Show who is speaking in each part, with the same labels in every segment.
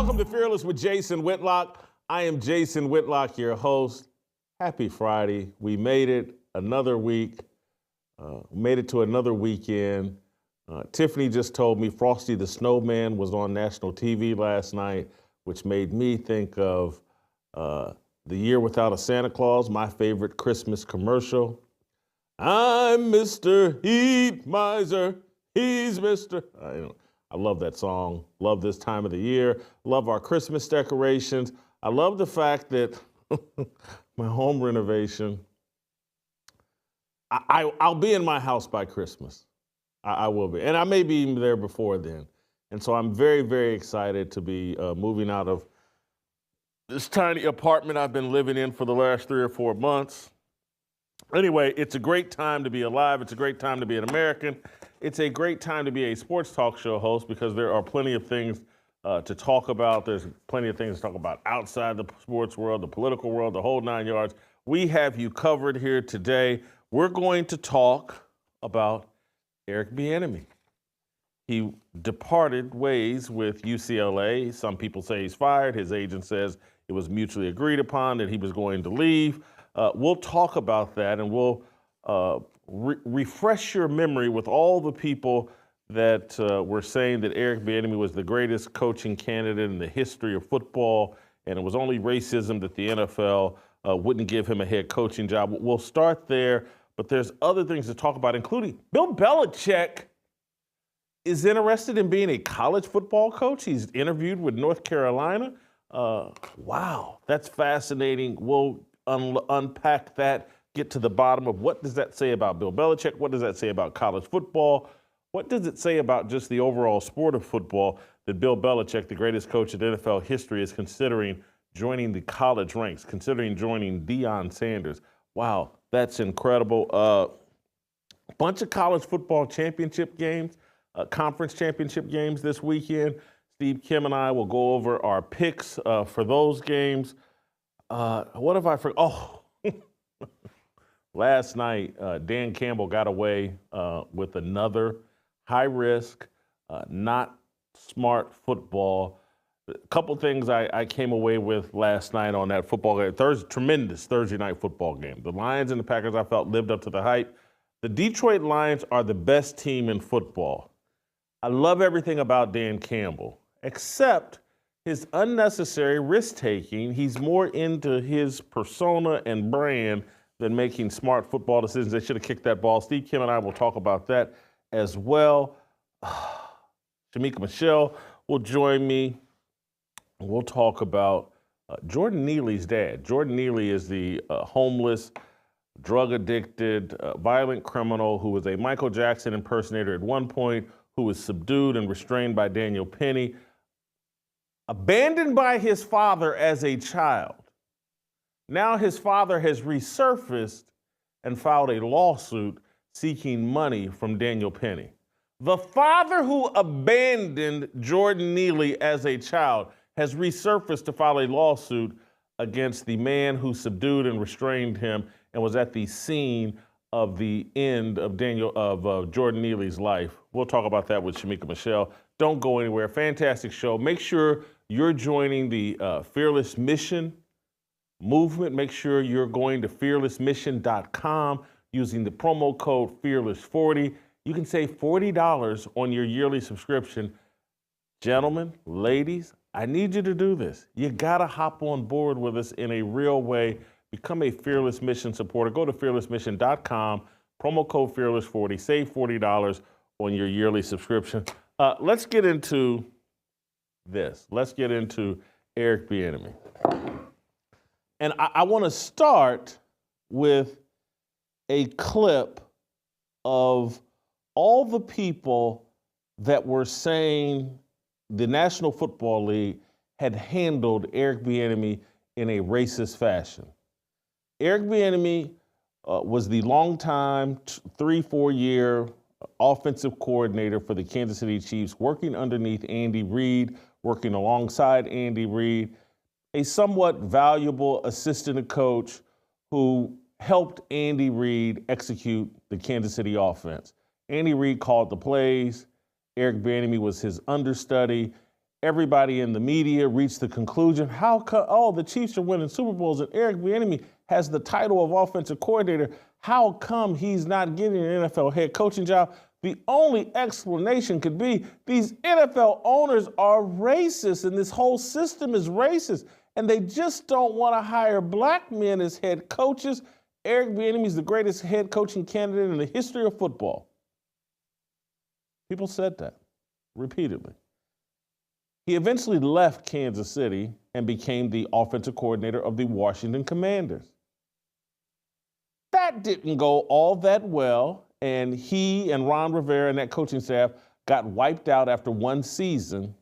Speaker 1: Welcome to Fearless with Jason Whitlock. I am Jason Whitlock, your host. Happy Friday. We made it another week. Made it to another weekend. Tiffany just told me Frosty the Snowman was on national TV last night, which made me think of The Year Without a Santa Claus, my favorite Christmas commercial. I'm Mr. Heat Miser. He's Mr. I love that song. Love this time of the year. Love our Christmas decorations. I love the fact that my home renovation, I'll be in my house by Christmas. I will be. And I may be even there before then. And so I'm very, very excited to be moving out of this tiny apartment I've been living in for the last 3 or 4 months. Anyway, it's a great time to be alive. It's a great time to be an American. It's a great time to be a sports talk show host because there are plenty of things to talk about. There's plenty of things to talk about outside the sports world, the political world, the whole 9 yards. We have you covered here today. We're going to talk about Eric Bieniemy. He departed ways with UCLA. Some people say he's fired. His agent says it was mutually agreed upon that he was going to leave. We'll talk about that, and we'll refresh your memory with all the people that were saying that Eric Bieniemy was the greatest coaching candidate in the history of football, and it was only racism that the NFL wouldn't give him a head coaching job. We'll start there, but there's other things to talk about, including Bill Belichick is interested in being a college football coach. He's interviewed with North Carolina. Wow, that's fascinating. We'll unpack that, get to the bottom of what does that say about Bill Belichick? What does that say about college football? What does it say about just the overall sport of football that Bill Belichick, the greatest coach in NFL history, is considering joining the college ranks, considering joining Deion Sanders? Wow, that's incredible. Bunch of college football championship games, conference championship games this weekend. Steve, Kim, and I will go over our picks for those games. What have I forgotten? Oh, last night, Dan Campbell got away with another high-risk, not smart football. A couple things I came away with last night on that football game. Tremendous Thursday night football game. The Lions and the Packers, I felt, lived up to the hype. The Detroit Lions are the best team in football. I love everything about Dan Campbell, except his unnecessary risk-taking. He's more into his persona and brand than making smart football decisions. They should have kicked that ball. Steve, Kim, and I will talk about that as well. Shemeka Michelle will join me. We'll talk about Jordan Neely's dad. Jordan Neely is the homeless, drug-addicted, violent criminal who was a Michael Jackson impersonator at one point, who was subdued and restrained by Daniel Penny, abandoned by his father as a child. Now his father has resurfaced and filed a lawsuit seeking money from Daniel Penny. The father who abandoned Jordan Neely as a child has resurfaced to file a lawsuit against the man who subdued and restrained him and was at the scene of the end of Jordan Neely's life. We'll talk about that with Shemeka Michelle. Don't go anywhere. Fantastic show. Make sure you're joining the Fearless Mission movement. Make sure you're going to fearlessmission.com using the promo code Fearless40. You can save $40 on your yearly subscription. Gentlemen, ladies, I need you to do this. You gotta hop on board with us in a real way. Become a Fearless Mission supporter. Go to fearlessmission.com, promo code Fearless40, save $40 on your yearly subscription. Let's get into this. Let's get into Eric Bieniemy. And I want to start with a clip of all the people that were saying the National Football League had handled Eric Bieniemy in a racist fashion. Eric Bieniemy was the longtime 3-4 year offensive coordinator for the Kansas City Chiefs, working underneath Andy Reid, working alongside Andy Reid, a somewhat valuable assistant coach who helped Andy Reid execute the Kansas City offense. Andy Reid called the plays. Eric Bieniemy was his understudy. everybody in the media reached the conclusion, how come, oh, the Chiefs are winning Super Bowls and Eric Bieniemy has the title of offensive coordinator. How come he's not getting an NFL head coaching job? The only explanation could be these NFL owners are racist and this whole system is racist and they just don't want to hire black men as head coaches. Eric Bieniemy is the greatest head coaching candidate in the history of football. People said that repeatedly. He eventually left Kansas City and became the offensive coordinator of the Washington Commanders. That didn't go all that well, and he and Ron Rivera and that coaching staff got wiped out after one season.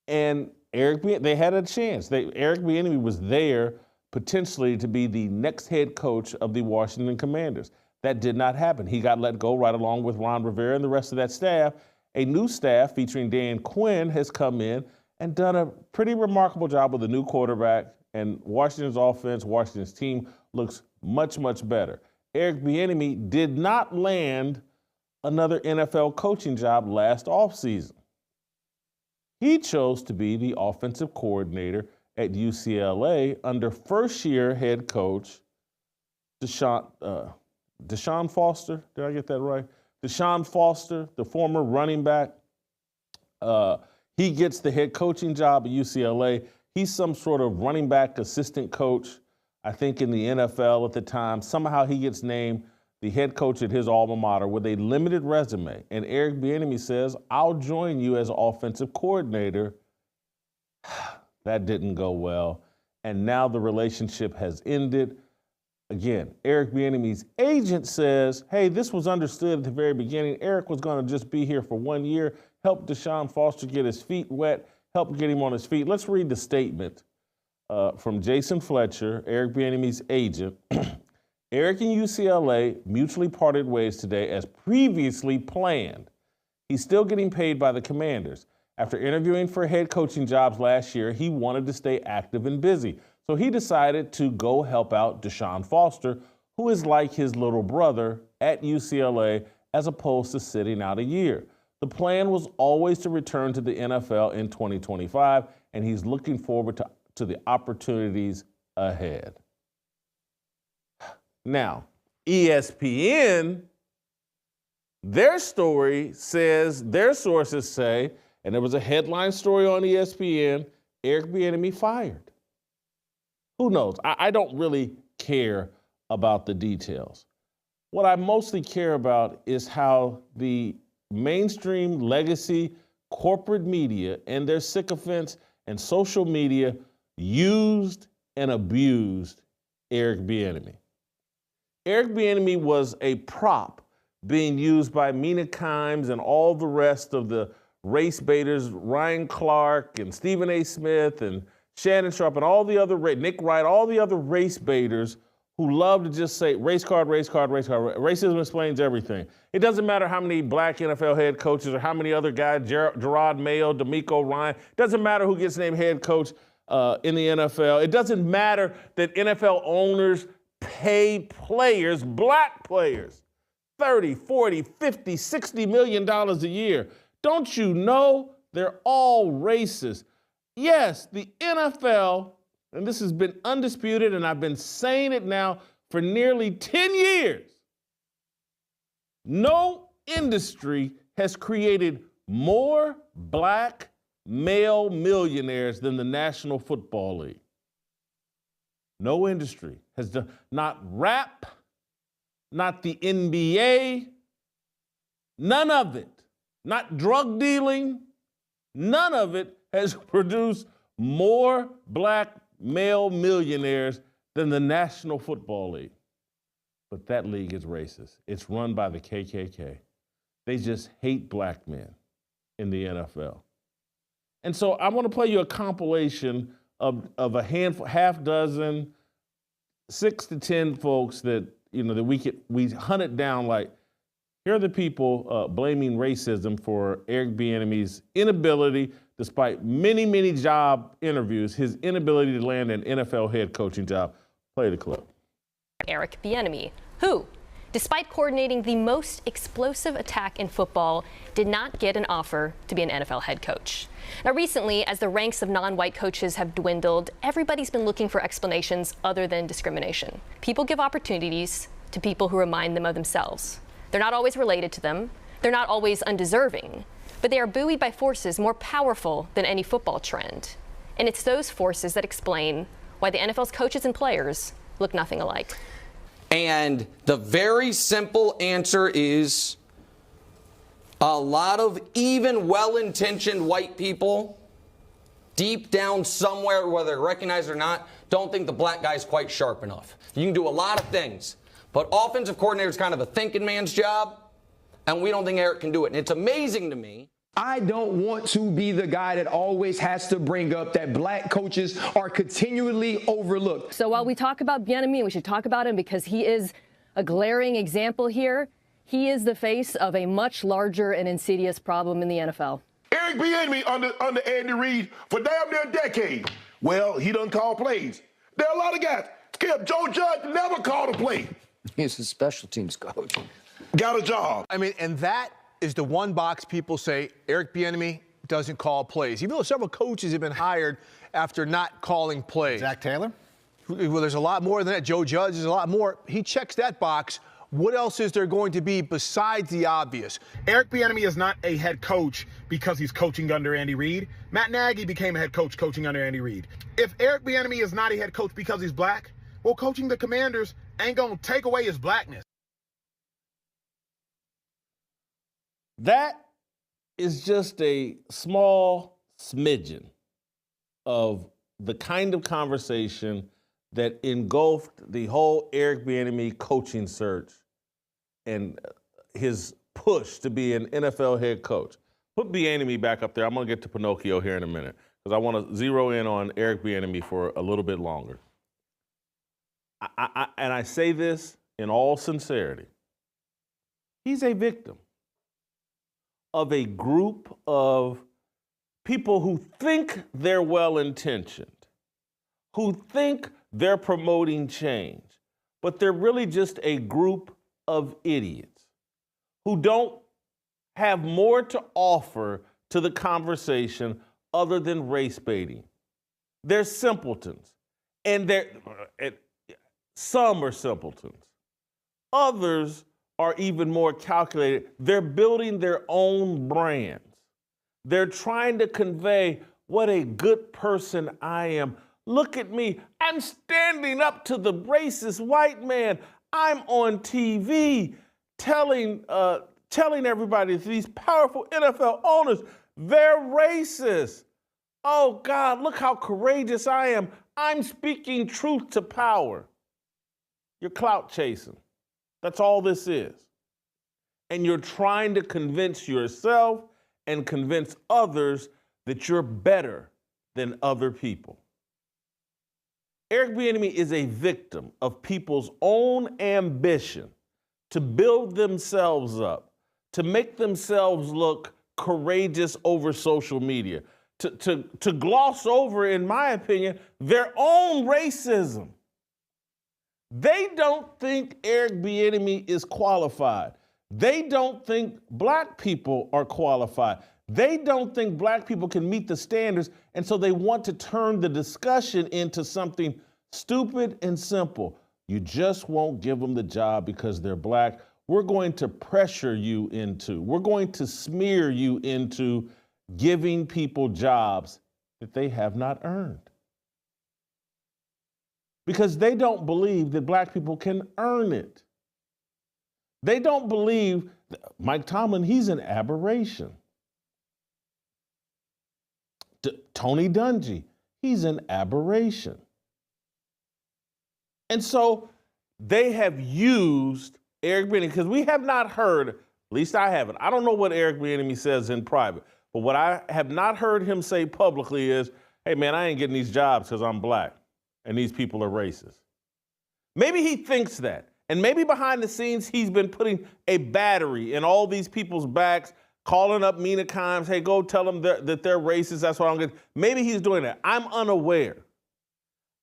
Speaker 1: And they had a chance. Eric Bieniemy was there potentially to be the next head coach of the Washington Commanders. That did not happen. He got let go right along with Ron Rivera and the rest of that staff. A new staff featuring Dan Quinn has come in and done a pretty remarkable job with a new quarterback, and Washington's offense, Washington's team looks much, much better. Eric Bieniemy did not land another NFL coaching job last offseason. He chose to be the offensive coordinator at UCLA under first-year head coach Deshaun Foster. Did I get that right? Deshaun Foster, the former running back. He gets the head coaching job at UCLA. He's some sort of running back assistant coach, I think, in the NFL at the time. Somehow he gets named the head coach at his alma mater with a limited resume. And Eric Bieniemy says, I'll join you as offensive coordinator. That didn't go well. And now the relationship has ended. Again, Eric Bieniemy's agent says, hey, this was understood at the very beginning. Eric was going to just be here for 1 year, help Deshaun Foster get his feet wet, help get him on his feet. Let's read the statement from Jason Fletcher, Eric Bieniemy's agent. Eric and UCLA mutually parted ways today as previously planned. He's still getting paid by the Commanders. After interviewing for head coaching jobs last year, he wanted to stay active and busy. So he decided to go help out Deshaun Foster, who is like his little brother at UCLA, as opposed to sitting out a year. The plan was always to return to the NFL in 2025, and he's looking forward to the opportunities ahead. Now, ESPN, their story says, their sources say, and there was a headline story on ESPN, Eric Bieniemy fired. Who knows? I don't really care about the details. What I mostly care about is how the mainstream legacy corporate media and their sycophants and social media used and abused Eric Bieniemy. Eric Bieniemy was a prop being used by Mina Kimes and all the rest of the race baiters, Ryan Clark and Stephen A. Smith and Shannon Sharp and all the other, Nick Wright, all the other race baiters who love to just say race card, race card, race card. Racism explains everything. It doesn't matter how many black NFL head coaches or how many other guys, Gerard Mayo, D'Amico Ryan. It doesn't matter who gets named head coach in the NFL. It doesn't matter that NFL owners pay players, black players, $30, $40, $50, $60 million a year. Don't you know they're all racist? Yes, the NFL, and this has been undisputed, and I've been saying it now for nearly 10 years, no industry has created more black male millionaires than the National Football League. No industry has done, not rap, not the NBA, none of it, not drug dealing, none of it has produced more black male millionaires than the National Football League. But that league is racist. It's run by the KKK. They just hate black men in the NFL. And so I want to play you a compilation of a half dozen, 6 to 10 folks that, you know, that we hunted down, like, here are the people blaming racism for Eric Bieniemy's inability, despite many, many job interviews, his inability to land an NFL head coaching job. Play the clip.
Speaker 2: Eric Bieniemy, who despite coordinating the most explosive attack in football, did not get an offer to be an NFL head coach. Now, recently, as the ranks of non-white coaches have dwindled, everybody's been looking for explanations other than discrimination. People give opportunities to people who remind them of themselves. They're not always related to them. They're not always undeserving, but they are buoyed by forces more powerful than any football trend. And it's those forces that explain why the NFL's coaches and players look nothing alike.
Speaker 3: And the very simple answer is a lot of even well-intentioned white people deep down somewhere, whether they're recognized or not, don't think the black guy's quite sharp enough. You can do a lot of things, but offensive coordinator is kind of a thinking man's job, and we don't think Eric can do it. And it's amazing to me.
Speaker 4: I don't want to be the guy that always has to bring up that black coaches are continually overlooked.
Speaker 5: So while we talk about Bieniemy, we should talk about him because he is a glaring example here. He is the face of a much larger and insidious problem in the NFL.
Speaker 6: Eric Bieniemy under Andy Reid for damn near a decade. Well, he doesn't call plays. There are a lot of guys. Skip, Joe Judge never called a play.
Speaker 7: He's a special teams coach.
Speaker 6: Got a job.
Speaker 8: I mean, and that is the one box people say Eric Bieniemy doesn't call plays. Even though several coaches have been hired after not calling plays.
Speaker 9: Zach Taylor?
Speaker 8: Well, there's a lot more than that. Joe Judge is a lot more. He checks that box. What else is there going to be besides the obvious?
Speaker 9: Eric Bieniemy is not a head coach because he's coaching under Andy Reid. Matt Nagy became a head coach coaching under Andy Reid. If Eric Bieniemy is not a head coach because he's black, well, coaching the Commanders ain't going to take away his blackness.
Speaker 1: That is just a small smidgen of the kind of conversation that engulfed the whole Eric Bieniemy coaching search and his push to be an NFL head coach. Put Bieniemy back up there. I'm going to get to Pinocchio here in a minute because I want to zero in on Eric Bieniemy for a little bit longer. And I say this in all sincerity. He's a victim of a group of people who think they're well-intentioned, who think they're promoting change, but they're really just a group of idiots who don't have more to offer to the conversation other than race baiting. They're simpletons, and some are simpletons. Others are even more calculated. They're building their own brands. They're trying to convey what a good person I am. Look at me. I'm standing up to the racist white man. I'm on TV telling everybody, these powerful NFL owners, they're racist. Oh, God, look how courageous I am. I'm speaking truth to power. You're clout chasing. That's all this is. And you're trying to convince yourself and convince others that you're better than other people. Eric Bieniemy is a victim of people's own ambition to build themselves up, to make themselves look courageous over social media, to gloss over, in my opinion, their own racism. They don't think Eric Bieniemy is qualified. They don't think black people are qualified. They don't think black people can meet the standards, and so they want to turn the discussion into something stupid and simple. You just won't give them the job because they're black. We're going to pressure you into, we're going to smear you into giving people jobs that they have not earned. Because they don't believe that black people can earn it. They don't believe Mike Tomlin, he's an aberration. Tony Dungy, he's an aberration. And so they have used Eric Bieniemy, because we have not heard, at least I haven't, I don't know what Eric Bieniemy says in private, but what I have not heard him say publicly is, hey man, I ain't getting these jobs because I'm black and these people are racist. Maybe he thinks that. And maybe behind the scenes, he's been putting a battery in all these people's backs, calling up Mina Kimes, hey, go tell them that they're racist, that's what I'm getting. Maybe he's doing that. I'm unaware.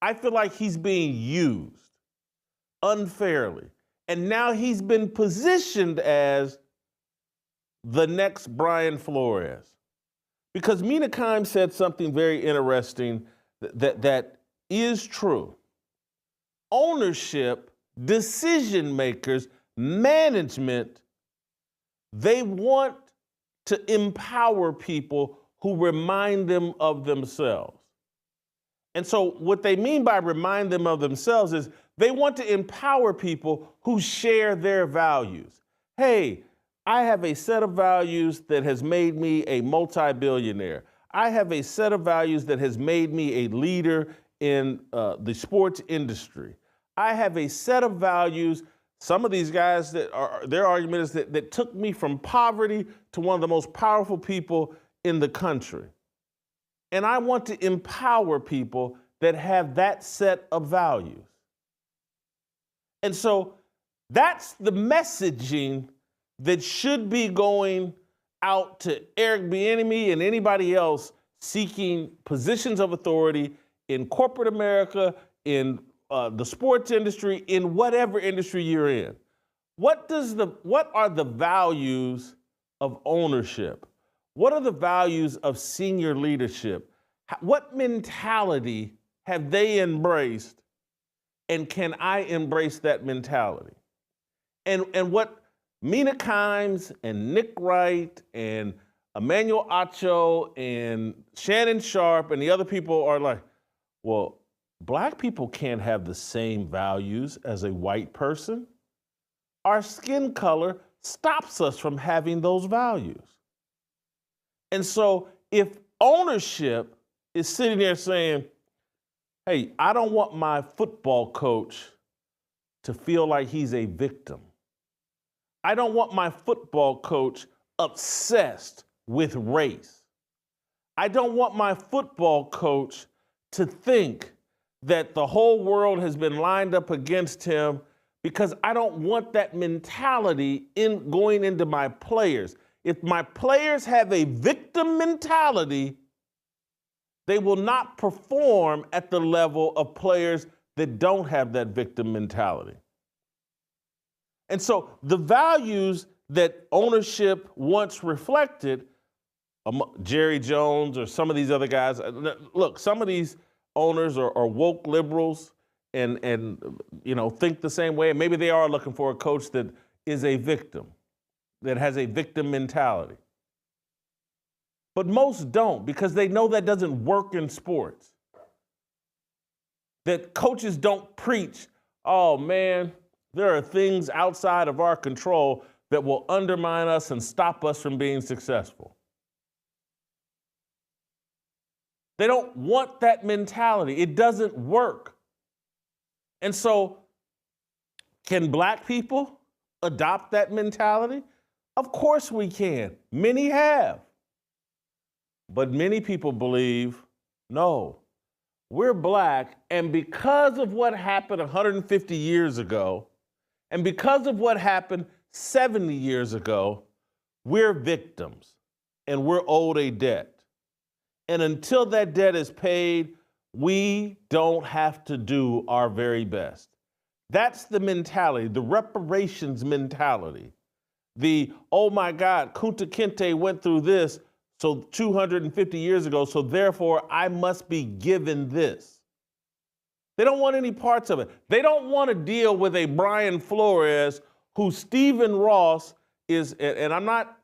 Speaker 1: I feel like he's being used unfairly. And now he's been positioned as the next Brian Flores. Because Mina Kimes said something very interesting that is true. Ownership, decision makers, management, they want to empower people who remind them of themselves. And so what they mean by remind them of themselves is they want to empower people who share their values. Hey, I have a set of values that has made me a multi-billionaire. I have a set of values that has made me a leader in the sports industry. I have a set of values. Some of these guys, their argument is that took me from poverty to one of the most powerful people in the country. And I want to empower people that have that set of values. And so that's the messaging that should be going out to Eric Bieniemy and anybody else seeking positions of authority in corporate America, in the sports industry, in whatever industry you're in. What are the values of ownership? What are the values of senior leadership? What mentality have they embraced? And can I embrace that mentality? And what Mina Kimes and Nick Wright and Emmanuel Acho and Shannon Sharp and the other people are like, well, black people can't have the same values as a white person. Our skin color stops us from having those values. And so if ownership is sitting there saying, hey, I don't want my football coach to feel like he's a victim. I don't want my football coach obsessed with race. I don't want my football coach to think that the whole world has been lined up against him, because I don't want that mentality in going into my players. If my players have a victim mentality, they will not perform at the level of players that don't have that victim mentality. And so the values that ownership once reflected, Jerry Jones or some of these other guys, look, some of these owners are woke liberals and think the same way. Maybe they are looking for a coach that is a victim, that has a victim mentality. But most don't, because they know that doesn't work in sports. That coaches don't preach, oh man, there are things outside of our control that will undermine us and stop us from being successful. They don't want that mentality. It doesn't work. And so, can black people adopt that mentality? Of course we can. Many have. But many people believe, no, we're black, and because of what happened 150 years ago, and because of what happened 70 years ago, we're victims, and we're owed a debt. And until that debt is paid, we don't have to do our very best. That's the mentality, the reparations mentality. The, oh my God, Kunta Kinte went through this so 250 years ago, so therefore I must be given this. They don't want any parts of it. They don't want to deal with a Brian Flores who Stephen Ross is, and I'm not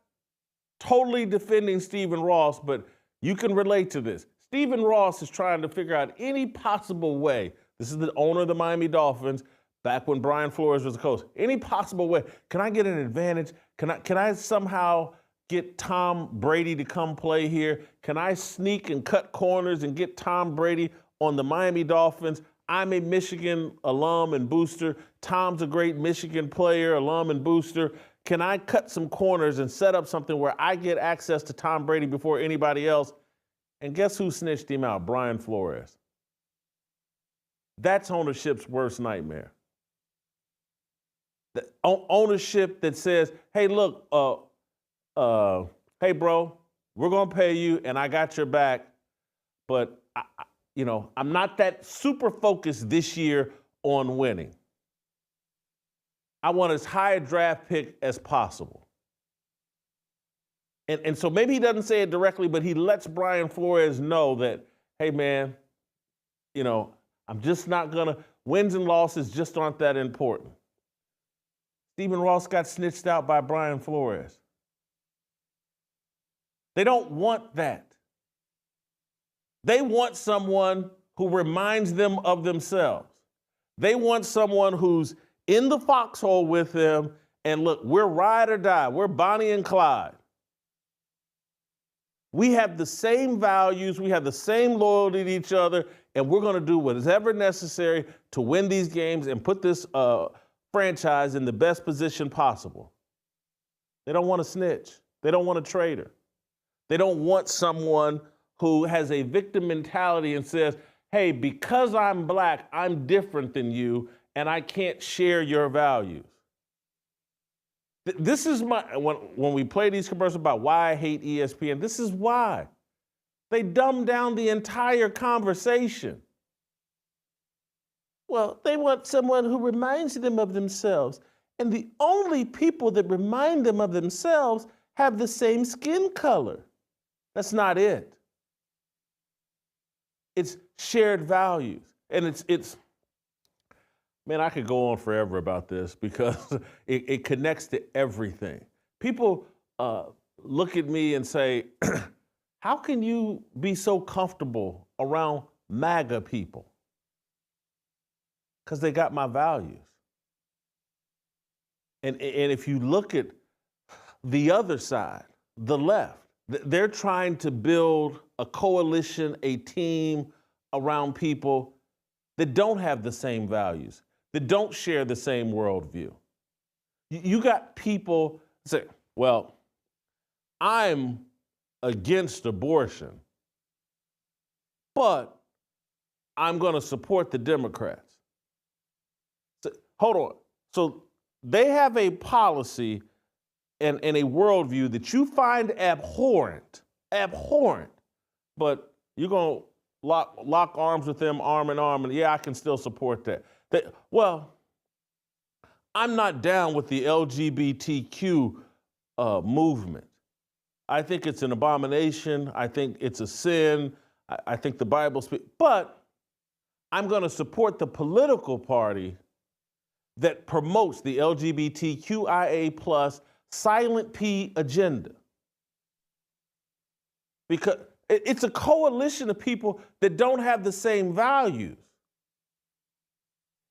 Speaker 1: totally defending Stephen Ross, but you can relate to this. Stephen Ross is trying to figure out any possible way. This is the owner of the Miami Dolphins, back when Brian Flores was the coach. Any possible way. Can I get an advantage? Can I somehow get Tom Brady to come play here? Can I sneak and cut corners and get Tom Brady on the Miami Dolphins? I'm a Michigan alum and booster. Tom's a great Michigan player, alum and booster. Can I cut some corners and set up something where I get access to Tom Brady before anybody else? And guess who snitched him out? Brian Flores. That's ownership's worst nightmare. The ownership that says, hey, look, hey, bro, we're going to pay you and I got your back, but I'm not that super focused this year on winning. I want as high a draft pick as possible. And so maybe he doesn't say it directly, but he lets Brian Flores know that, hey, man, you know, I'm just not going to, wins and losses just aren't that important. Stephen Ross got snitched out by Brian Flores. They don't want that. They want someone who reminds them of themselves. They want someone who's in the foxhole with them and look, we're ride or die. We're Bonnie and Clyde. We have the same values. We have the same loyalty to each other, and we're going to do whatever necessary to win these games and put this franchise in the best position possible. They don't want a snitch. They don't want a traitor. They don't want someone who has a victim mentality and says, hey, because I'm black, I'm different than you, and I can't share your values. This is when we play these commercials about why I hate ESPN, this is why. They dumb down the entire conversation. Well, they want someone who reminds them of themselves. And the only people that remind them of themselves have the same skin color. That's not it. It's shared values. And it's man, I could go on forever about this because it connects to everything. People look at me and say, how can you be so comfortable around MAGA people? Because they got my values. And if you look at the other side, the left, they're trying to build a coalition, a team around people that don't have the same values, that don't share the same worldview. You got people say, well, I'm against abortion, but I'm going to support the Democrats. So, hold on. So they have a policy and a worldview that you find abhorrent, but you're going to lock arms with them arm in arm, and yeah, I can still support that. Well, I'm not down with the LGBTQ movement. I think it's an abomination. I think it's a sin. I think the Bible speaks. But I'm going to support the political party that promotes the LGBTQIA+ silent P agenda. Because it's a coalition of people that don't have the same values.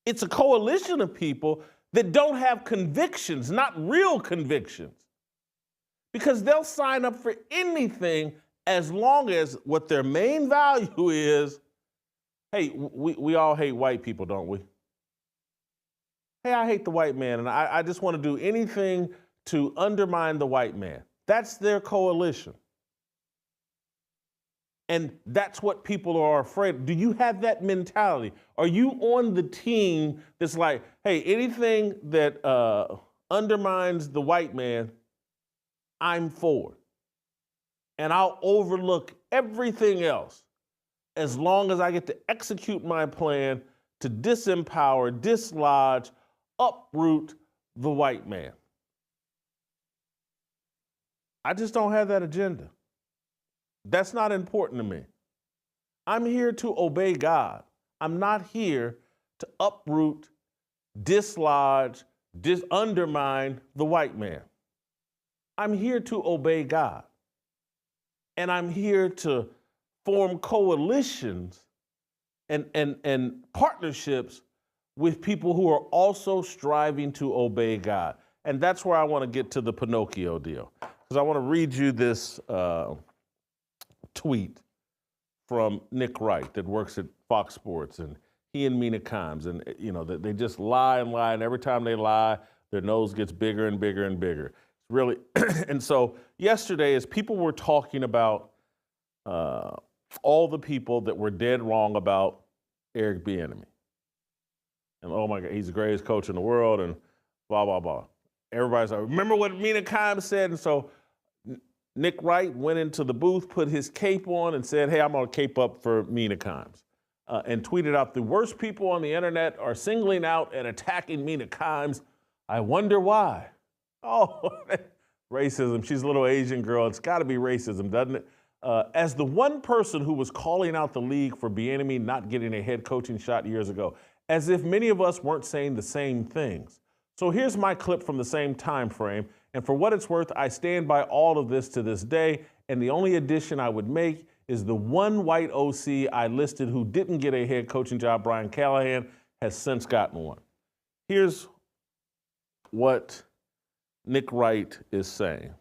Speaker 1: It's a coalition of people that don't have convictions, not real convictions. Because they'll sign up for anything as long as what their main value is, hey, we all hate white people, don't we? Hey, I hate the white man, and I just want to do anything to undermine the white man. That's their coalition. And that's what people are afraid of. Do you have that mentality? Are you on the team that's like, hey, anything that undermines the white man, I'm for. And I'll overlook everything else as long as I get to execute my plan to disempower, dislodge, uproot the white man. I just don't have that agenda. That's not important to me. I'm here to obey God. I'm not here to uproot, dislodge, undermine the white man. I'm here to obey God. And I'm here to form coalitions and partnerships with people who are also striving to obey God. And that's where I want to get to the Pinocchio deal. Because I want to read you this tweet from Nick Wright that works at Fox Sports, and he and Mina Kimes, and you know, they just lie, and every time they lie, their nose gets bigger and bigger and bigger. It's really, and so yesterday, as people were talking about all the people that were dead wrong about Eric Bieniemy, and oh my God, he's the greatest coach in the world, and blah, blah, blah. Everybody's like, remember what Mina Kimes said? And so Nick Wright went into the booth, put his cape on, and said, hey, I'm going to cape up for Mina Kimes, and tweeted out, the worst people on the internet are singling out and attacking Mina Kimes. I wonder why. Oh, racism. She's a little Asian girl. It's got to be racism, doesn't it? As the one person who was calling out the league for Bieniemy not getting a head coaching shot years ago, as if many of us weren't saying the same things. So here's my clip from the same time frame, and for what it's worth, I stand by all of this to this day, and the only addition I would make is the one white OC I listed who didn't get a head coaching job, Brian Callahan, has since gotten one. Here's what Nick Wright is saying,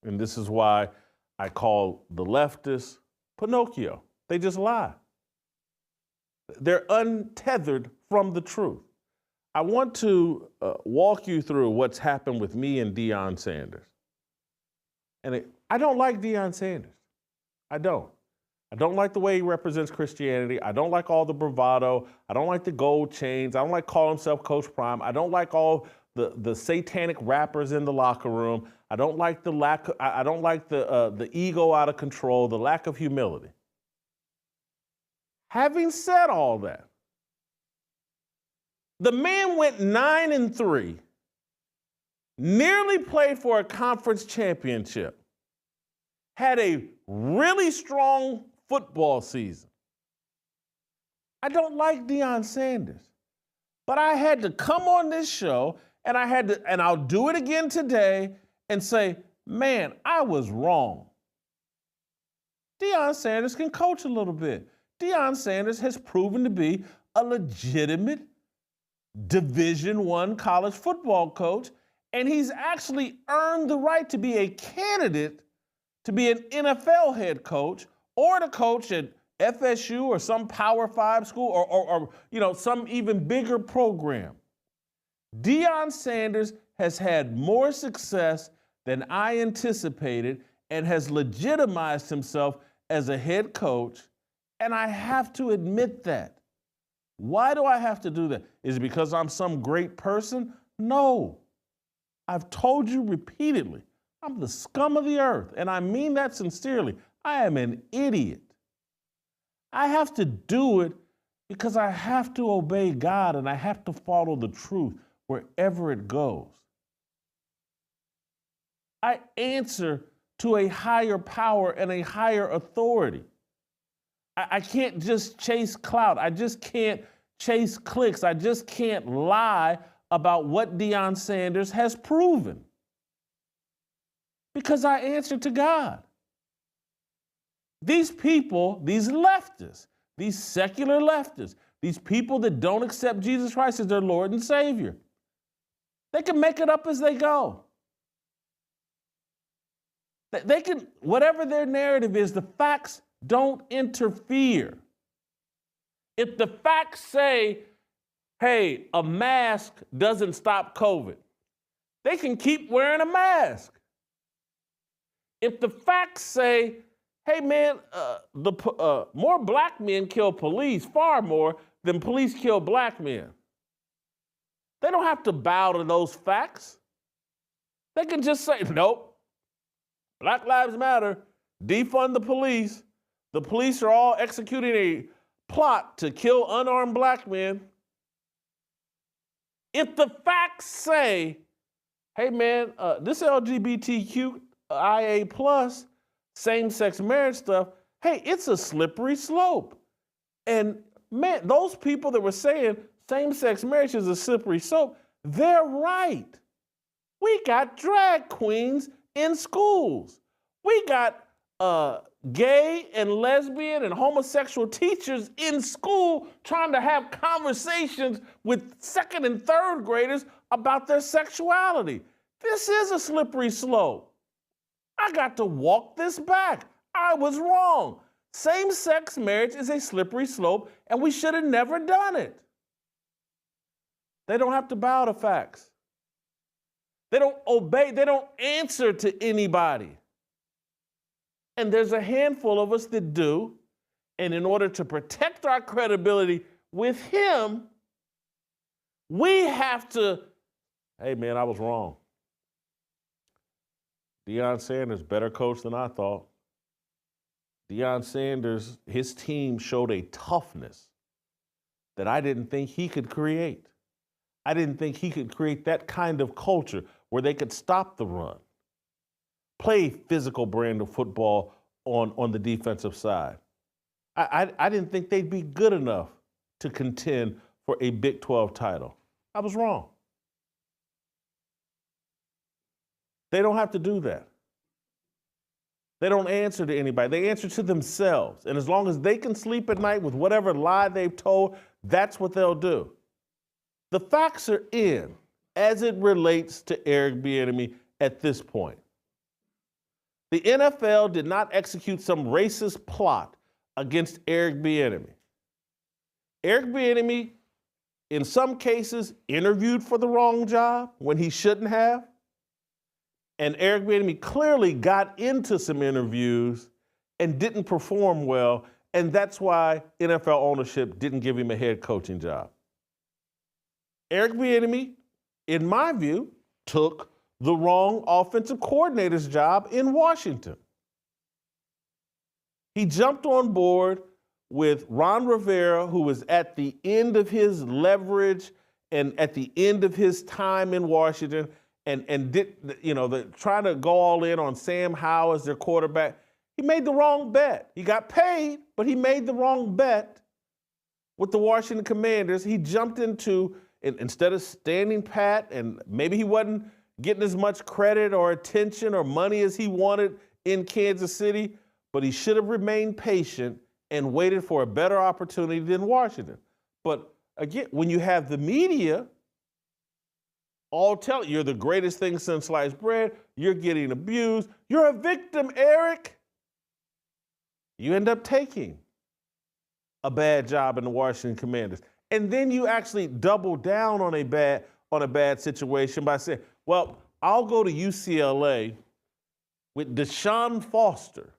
Speaker 1: and this is why I call the leftists Pinocchio. They just lie. They're untethered from the truth. I want to walk you through what's happened with me and Deion Sanders. And I don't like Deion Sanders. I don't. I don't like the way he represents Christianity. I don't like all the bravado. I don't like the gold chains. I don't like calling himself Coach Prime. I don't like all the satanic rappers in the locker room. I don't like the ego out of control, the lack of humility. Having said all that, the man went 9-3, nearly played for a conference championship, had a really strong football season. I don't like Deion Sanders, but I had to come on this show and I'll do it again today and say, man, I was wrong. Deion Sanders can coach a little bit. Deion Sanders has proven to be a legitimate Division I college football coach, and he's actually earned the right to be a candidate to be an NFL head coach or to coach at FSU or some Power 5 school or some even bigger program. Deion Sanders has had more success than I anticipated and has legitimized himself as a head coach, and I have to admit that. Why do I have to do that? Is it because I'm some great person? No. I've told you repeatedly, I'm the scum of the earth, and I mean that sincerely. I am an idiot. I have to do it because I have to obey God and I have to follow the truth wherever it goes. I answer to a higher power and a higher authority. I can't just chase clout. I just can't chase clicks. I just can't lie about what Deion Sanders has proven. Because I answer to God. These people, these leftists, these secular leftists, these people that don't accept Jesus Christ as their Lord and Savior, they can make it up as they go. They can, whatever their narrative is, the facts don't interfere. If the facts say, hey, a mask doesn't stop COVID, they can keep wearing a mask. If the facts say, hey man, more black men kill police, far more than police kill black men, they don't have to bow to those facts. They can just say, nope, Black Lives Matter, defund the police. The police are all executing a plot to kill unarmed black men. If the facts say, hey man, this LGBTQIA plus same-sex marriage stuff, hey, it's a slippery slope. And man, those people that were saying same-sex marriage is a slippery slope, they're right. We got drag queens in schools. We got gay and lesbian and homosexual teachers in school trying to have conversations with second and third graders about their sexuality. This is a slippery slope. I got to walk this back. I was wrong. Same-sex marriage is a slippery slope, and we should have never done it. They don't have to bow to facts. They don't obey. They don't answer to anybody. And there's a handful of us that do. And in order to protect our credibility with him, we have to, hey man, I was wrong. Deion Sanders, better coach than I thought. Deion Sanders, his team showed a toughness that I didn't think he could create. I didn't think he could create that kind of culture where they could stop the run, play physical brand of football on the defensive side. I didn't think they'd be good enough to contend for a Big 12 title. I was wrong. They don't have to do that. They don't answer to anybody. They answer to themselves. And as long as they can sleep at night with whatever lie they've told, that's what they'll do. The facts are in as it relates to Eric Bieniemy at this point. The NFL did not execute some racist plot against Eric Bieniemy. Eric Bieniemy, in some cases, interviewed for the wrong job when he shouldn't have. And Eric Bieniemy clearly got into some interviews and didn't perform well, and that's why NFL ownership didn't give him a head coaching job. Eric Bieniemy, in my view, took the wrong offensive coordinator's job in Washington. He jumped on board with Ron Rivera, who was at the end of his leverage and at the end of his time in Washington, and did, trying to go all in on Sam Howell as their quarterback. He made the wrong bet. He got paid, but he made the wrong bet with the Washington Commanders. He jumped into, instead of standing pat, and maybe he wasn't getting as much credit or attention or money as he wanted in Kansas City, but he should have remained patient and waited for a better opportunity than Washington. But again, when you have the media all tell you you're the greatest thing since sliced bread, you're getting abused, you're a victim, Eric, you end up taking a bad job in the Washington Commanders. And then you actually double down on a bad situation by saying, well, I'll go to UCLA with Deshaun Foster.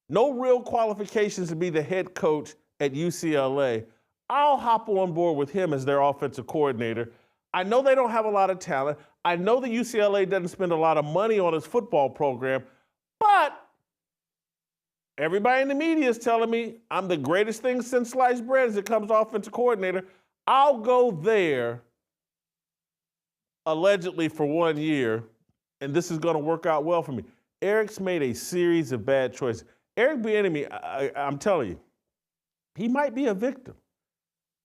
Speaker 1: No real qualifications to be the head coach at UCLA. I'll hop on board with him as their offensive coordinator. I know they don't have a lot of talent. I know that UCLA doesn't spend a lot of money on its football program, but everybody in the media is telling me I'm the greatest thing since sliced bread as it comes to offensive coordinator. I'll go there allegedly for 1 year, and this is going to work out well for me. Eric's made a series of bad choices. Eric Bieniemy, I'm telling you, he might be a victim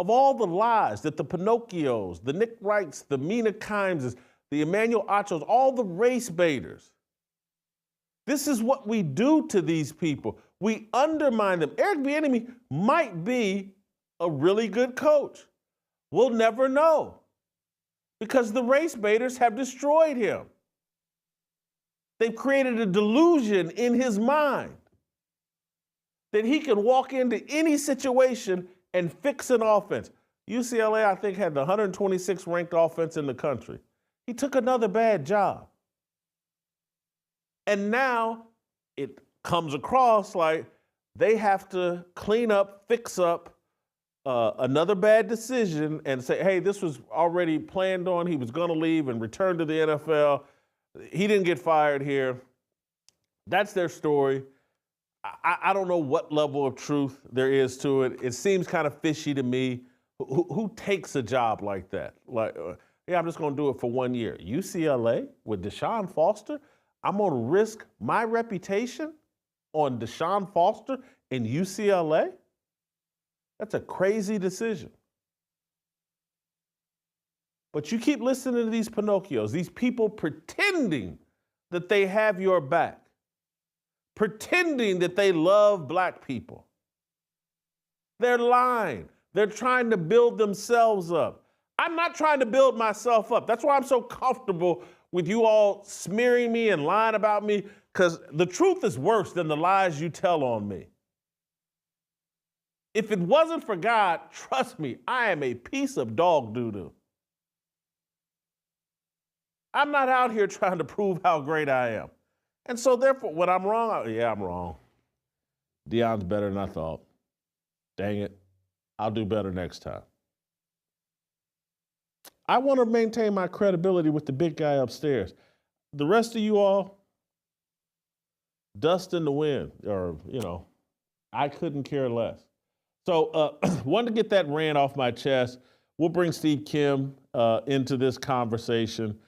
Speaker 1: of all the lies that the Pinocchios, the Nick Wrights, the Mina Kimeses, the Emmanuel Achos, all the race baiters. This is what we do to these people. We undermine them. Eric Bieniemy might be a really good coach. We'll never know because the race baiters have destroyed him. They've created a delusion in his mind that he can walk into any situation and fix an offense. UCLA, I think, had the 126th ranked offense in the country. He took another bad job. And now it comes across like they have to clean up, fix up another bad decision and say, hey, this was already planned on. He was going to leave and return to the NFL. He didn't get fired here. That's their story. I don't know what level of truth there is to it. It seems kind of fishy to me. Who takes a job like that? Like, yeah, I'm just going to do it for 1 year. UCLA with Deshaun Foster? I'm going to risk my reputation on Deshaun Foster in UCLA? That's a crazy decision. But you keep listening to these Pinocchios, these people pretending that they have your back, pretending that they love black people. They're lying. They're trying to build themselves up. I'm not trying to build myself up. That's why I'm so comfortable with you all smearing me and lying about me, because the truth is worse than the lies you tell on me. If it wasn't for God, trust me, I am a piece of dog doo-doo. I'm not out here trying to prove how great I am. And so therefore, when I'm wrong, yeah, I'm wrong. Deion's better than I thought. Dang it. I'll do better next time. I want to maintain my credibility with the big guy upstairs. The rest of you all, dust in the wind, or, I couldn't care less. So wanted to get that rant off my chest. We'll bring Steve Kim into this conversation,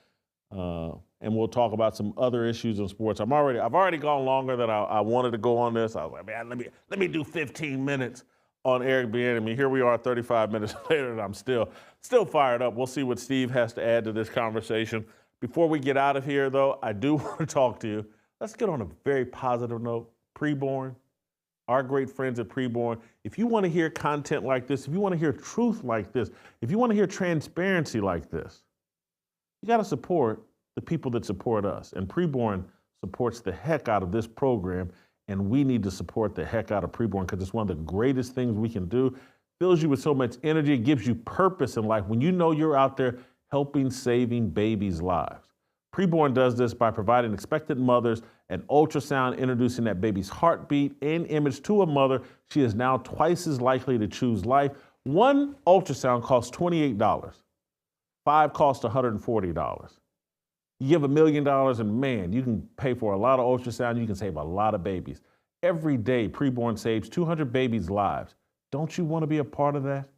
Speaker 1: and we'll talk about some other issues in sports. I've already gone longer than I wanted to go on this. I was like, man, let me do 15 minutes on Eric Bieniemy. Here we are 35 minutes later, and I'm still fired up. We'll see what Steve has to add to this conversation. Before we get out of here, though, I do want to talk to you. Let's get on a very positive note. Preborn, our great friends at Preborn. If you want to hear content like this, if you want to hear truth like this, if you want to hear transparency like this, you got to support the people that support us. And Preborn supports the heck out of this program, and we need to support the heck out of Preborn because it's one of the greatest things we can do. Fills you with so much energy. It gives you purpose in life when you know you're out there helping, saving babies' lives. Preborn does this by providing expectant mothers an ultrasound introducing that baby's heartbeat and image to a mother. She is now twice as likely to choose life. One ultrasound costs $28. 5 costs $140. You give $1 million and man, you can pay for a lot of ultrasound. You can save a lot of babies. Every day, Preborn saves 200 babies' lives. Don't you want to be a part of that?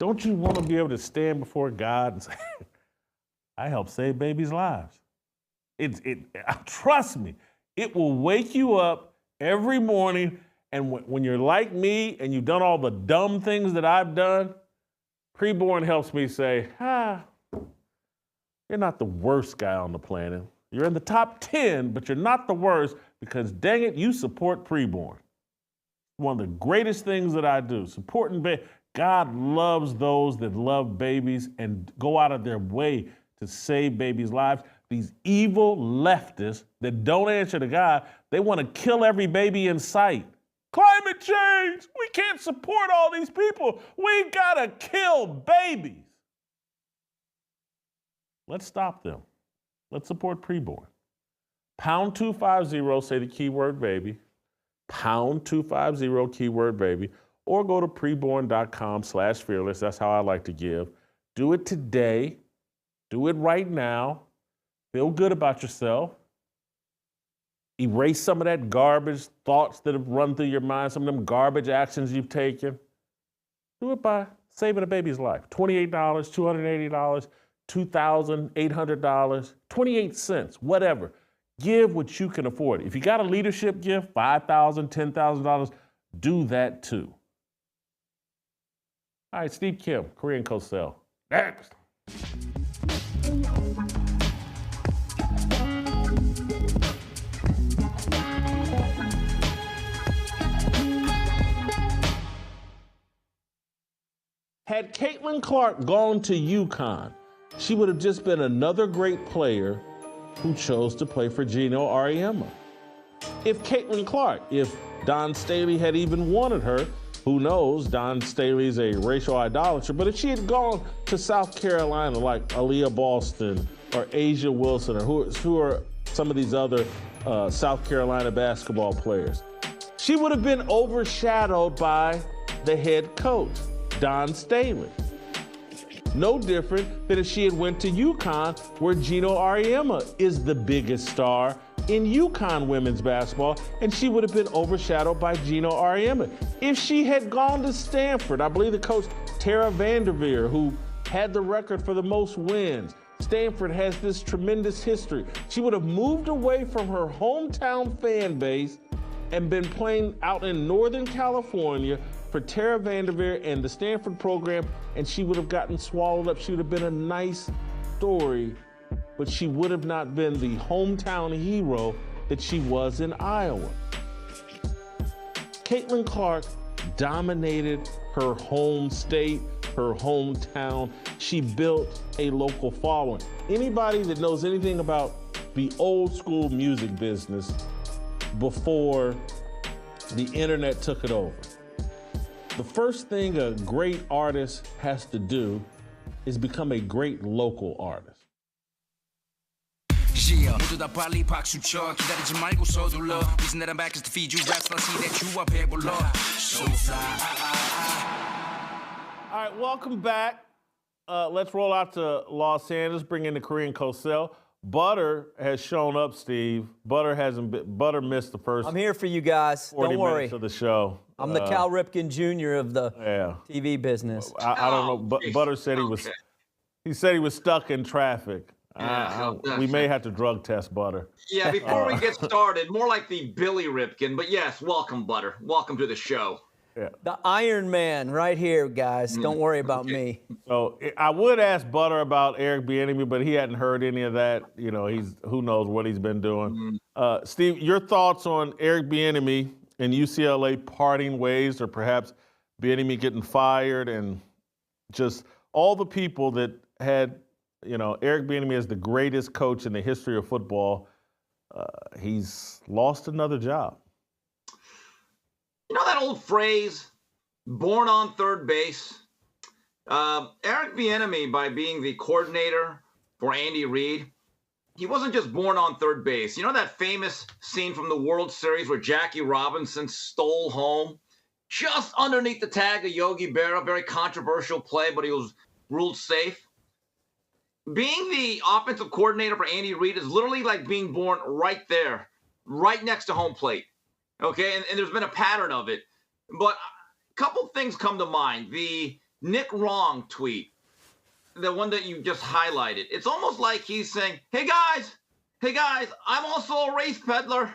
Speaker 1: Don't you want to be able to stand before God and say, I helped save babies' lives? Trust me, it will wake you up every morning. And when you're like me and you've done all the dumb things that I've done, Preborn helps me say, you're not the worst guy on the planet. You're in the top 10, but you're not the worst because, dang it, you support Preborn. One of the greatest things that I do, supporting babies. God loves those that love babies and go out of their way to save babies' lives. These evil leftists that don't answer to God, they want to kill every baby in sight. Climate change, we can't support all these people. We gotta kill babies. Let's stop them. Let's support Preborn. Pound 250, say the keyword baby. Pound 250, keyword baby. Or go to preborn.com/fearless. That's how I like to give. Do it today. Do it right now. Feel good about yourself. Erase some of that garbage thoughts that have run through your mind, some of them garbage actions you've taken. Do it by saving a baby's life. $28, $280, $2,800, 28 cents, whatever. Give what you can afford. If you got a leadership gift, $5,000, $10,000, do that too. All right, Steve Kim, Korean Cosell. Next. Had Caitlin Clark gone to UConn, she would have just been another great player who chose to play for Gino Auriemma. If Don Staley had even wanted her, who knows, Don Staley's a racial idolater, but if she had gone to South Carolina like Aaliyah Boston or Asia Wilson or who are some of these other South Carolina basketball players, she would have been overshadowed by the head coach, Don Staley. No different than if she had went to UConn, where Gino Auriemma is the biggest star in UConn women's basketball, and she would have been overshadowed by Gino Auriemma. If she had gone to Stanford, I believe the coach Tara Vanderveer, who had the record for the most wins. Stanford has this tremendous history. She would have moved away from her hometown fan base and been playing out in Northern California for Tara Vanderveer and the Stanford program, and she would have gotten swallowed up. She would have been a nice story, but she would have not been the hometown hero that she was in Iowa. Caitlin Clark dominated her home state, her hometown. She built a local following. Anybody that knows anything about the old school music business before the internet took it over, the first thing a great artist has to do is become a great local artist.
Speaker 10: Yeah, 모두 다 빨리 박수 쳐 기다리지 말고 서둘러 Reason that I'm back is to feed you raps I see that you are 배불러 So
Speaker 1: All right, welcome back. Let's roll out to Los Angeles, bring in the Korean Cosell. Butter has shown up, Steve. Butter missed the first.
Speaker 11: I'm here for you guys.
Speaker 1: 40
Speaker 11: Don't worry.
Speaker 1: minutes of the show.
Speaker 11: I'm the Cal Ripken Jr. of the TV business.
Speaker 1: I don't know. Butter said he said he was stuck in traffic. We may have to drug test Butter.
Speaker 12: Yeah, before we get started, more like the Billy Ripken. But yes, welcome, Butter. Welcome to the show.
Speaker 1: Yeah.
Speaker 11: The Iron Man right here, guys. Don't worry about me.
Speaker 1: So I would ask Butter about Eric Bieniemy, but he hadn't heard any of that. You know, who knows what he's been doing. Steve, your thoughts on Eric Bieniemy and UCLA parting ways, or perhaps Bieniemy getting fired, and just all the people that had, Eric Bieniemy as the greatest coach in the history of football. He's lost another job.
Speaker 12: You know that old phrase, born on third base? Eric Bieniemy, by being the coordinator for Andy Reid, he wasn't just born on third base. You know that famous scene from the World Series where Jackie Robinson stole home just underneath the tag of Yogi Berra? Very controversial play, but he was ruled safe. Being the offensive coordinator for Andy Reid is literally like being born right there, right next to home plate. Okay, and there's been a pattern of it. But a couple things come to mind. The Nick Wrong tweet, the one that you just highlighted, it's almost like he's saying, hey guys, I'm also a race peddler.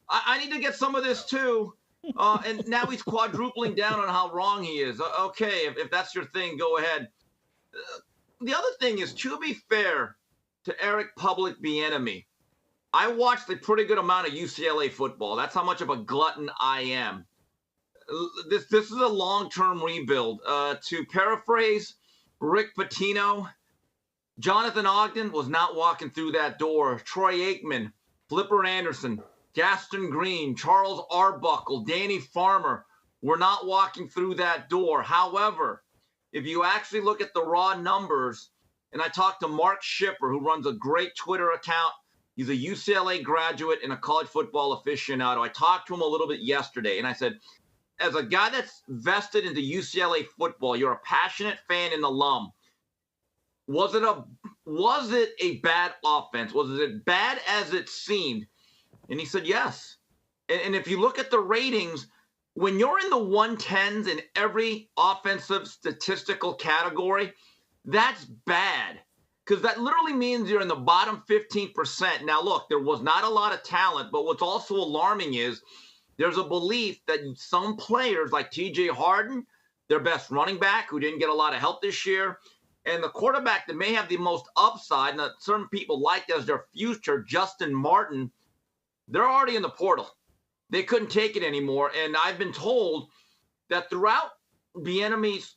Speaker 12: I need to get some of this too. And now he's quadrupling down on how wrong he is. Okay, if that's your thing, go ahead. The other thing is, to be fair to Eric Public Bieniemy, I watched a pretty good amount of UCLA football. That's how much of a glutton I am. This is a long-term rebuild. To paraphrase Rick Pitino, Jonathan Ogden was not walking through that door. Troy Aikman, Flipper Anderson, Gaston Green, Charles Arbuckle, Danny Farmer were not walking through that door. However, if you actually look at the raw numbers, and I talked to Mark Schipper, who runs a great Twitter account. He's a UCLA graduate and a college football aficionado. I talked to him a little bit yesterday, and I said, as a guy that's vested into UCLA football, you're a passionate fan and alum. Was it a bad offense? Was it bad as it seemed? And he said, yes. And if you look at the ratings, when you're in the 110s in every offensive statistical category, that's bad. Because that literally means you're in the bottom 15%. Now, look, there was not a lot of talent, but what's also alarming is there's a belief that some players like TJ Harden, their best running back, who didn't get a lot of help this year, and the quarterback that may have the most upside and that certain people like as their future, Justin Martin, they're already in the portal. They couldn't take it anymore. And I've been told that throughout Bieniemy's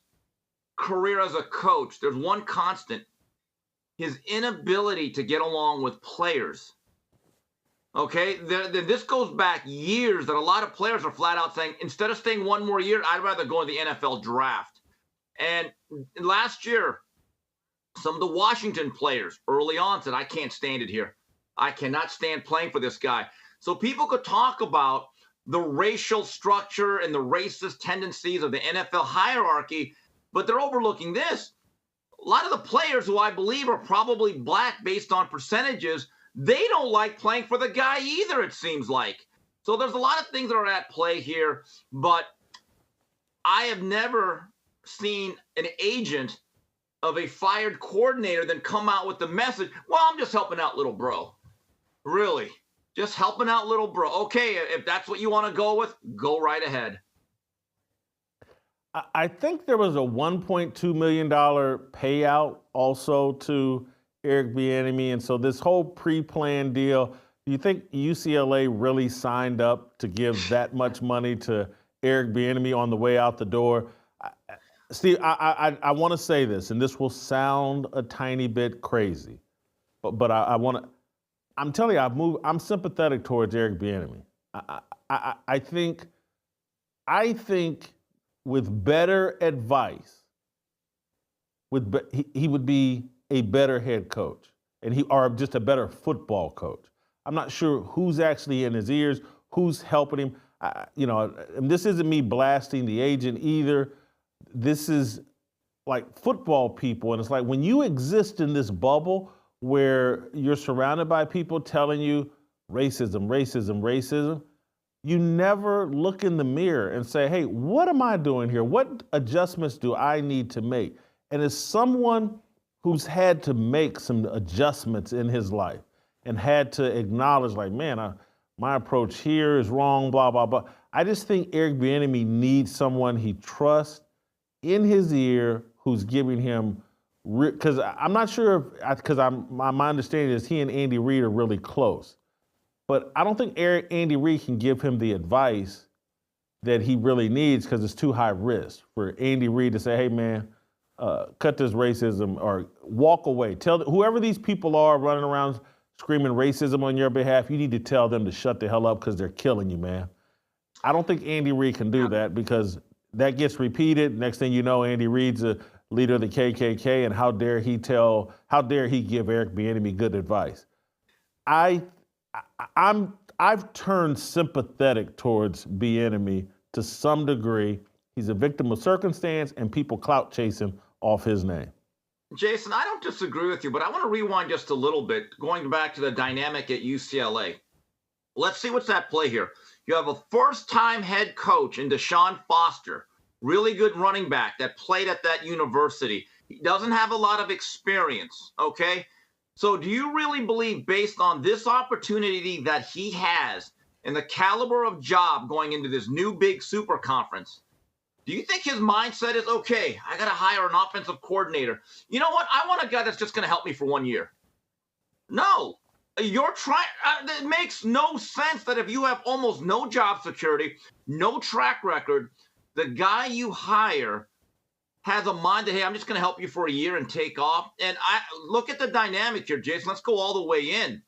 Speaker 12: career as a coach, there's one constant: his inability to get along with players. Okay, this goes back years that a lot of players are flat out saying, instead of staying one more year, I'd rather go in the NFL draft. And last year, some of the Washington players early on said, I can't stand it here. I cannot stand playing for this guy. So people could talk about the racial structure and the racist tendencies of the NFL hierarchy, but they're overlooking this. A lot of the players who I believe are probably black based on percentages, they don't like playing for the guy either, it seems like. So there's a lot of things that are at play here, but I have never seen an agent of a fired coordinator then come out with the message, well, I'm just helping out little bro. Really? Just helping out little bro. Okay, if that's what you want to go with, go right ahead.
Speaker 1: I think there was a $1.2 million payout also to Eric Bieniemy, and so this whole pre-planned deal, do you think UCLA really signed up to give that much money to Eric Bieniemy on the way out the door? Steve, I want to say this, and this will sound a tiny bit crazy, but I want to. I'm telling you, I'm sympathetic towards Eric Bieniemy. I think with better advice, he would be a better head coach, or just a better football coach. I'm not sure who's actually in his ears, who's helping him. And this isn't me blasting the agent either. This is like football people, and it's like when you exist in this bubble where you're surrounded by people telling you racism, racism, racism. You never look in the mirror and say, hey, what am I doing here? What adjustments do I need to make? And as someone who's had to make some adjustments in his life and had to acknowledge, like, man, my approach here is wrong, blah, blah, blah. I just think Eric Bieniemy needs someone he trusts in his ear who's giving him, because I'm not sure, because my understanding is he and Andy Reid are really close. But I don't think Andy Reid can give him the advice that he really needs because it's too high risk for Andy Reid to say, hey, man, cut this racism or walk away. Tell whoever these people are running around screaming racism on your behalf, you need to tell them to shut the hell up because they're killing you, man. I don't think Andy Reid can do that because that gets repeated. Next thing you know, Andy Reid's a leader of the KKK, and how dare he give Eric Bieniemy good advice? I've turned sympathetic towards Bieniemy to some degree. He's a victim of circumstance and people clout chasing off his name.
Speaker 12: Jason, I don't disagree with you, but I want to rewind just a little bit, going back to the dynamic at UCLA. Let's see what's at play here. You have a first-time head coach in Deshaun Foster, really good running back that played at that university. He doesn't have a lot of experience, okay? So do you really believe, based on this opportunity that he has and the caliber of job going into this new big super conference, do you think his mindset is, okay, I got to hire an offensive coordinator? You know what? I want a guy that's just going to help me for 1 year. No. You're trying. It makes no sense that if you have almost no job security, no track record, the guy you hire has a mind that, hey, I'm just going to help you for a year and take off. And I look at the dynamic here, Jason. Let's go all the way in.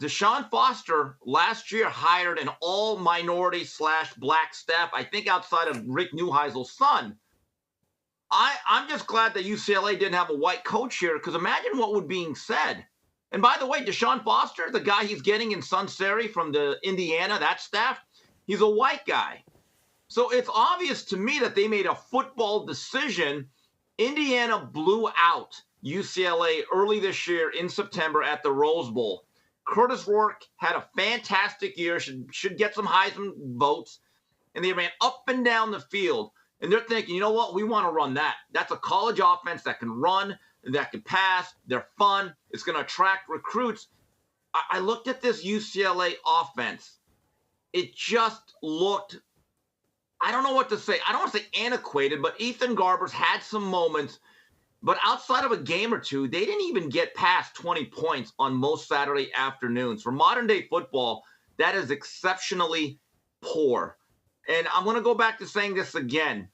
Speaker 12: Deshaun Foster last year hired an all-minority/black staff, I think outside of Rick Neuheisel's son. I'm just glad that UCLA didn't have a white coach here, because imagine what would be said. And by the way, Deshaun Foster, the guy he's getting in Sunseri from the Indiana, that staff, he's a white guy. So it's obvious to me that they made a football decision. Indiana blew out UCLA early this year in September at the Rose Bowl. Curtis Rourke had a fantastic year, should get some Heisman votes, and they ran up and down the field. And they're thinking, you know what, we want to run that. That's a college offense that can run, that can pass. They're fun. It's going to attract recruits. I looked at this UCLA offense. It just looked, I don't know what to say. I don't want to say antiquated, but Ethan Garbers had some moments. But outside of a game or two, they didn't even get past 20 points on most Saturday afternoons. For modern-day football, that is exceptionally poor. And I'm going to go back to saying this again.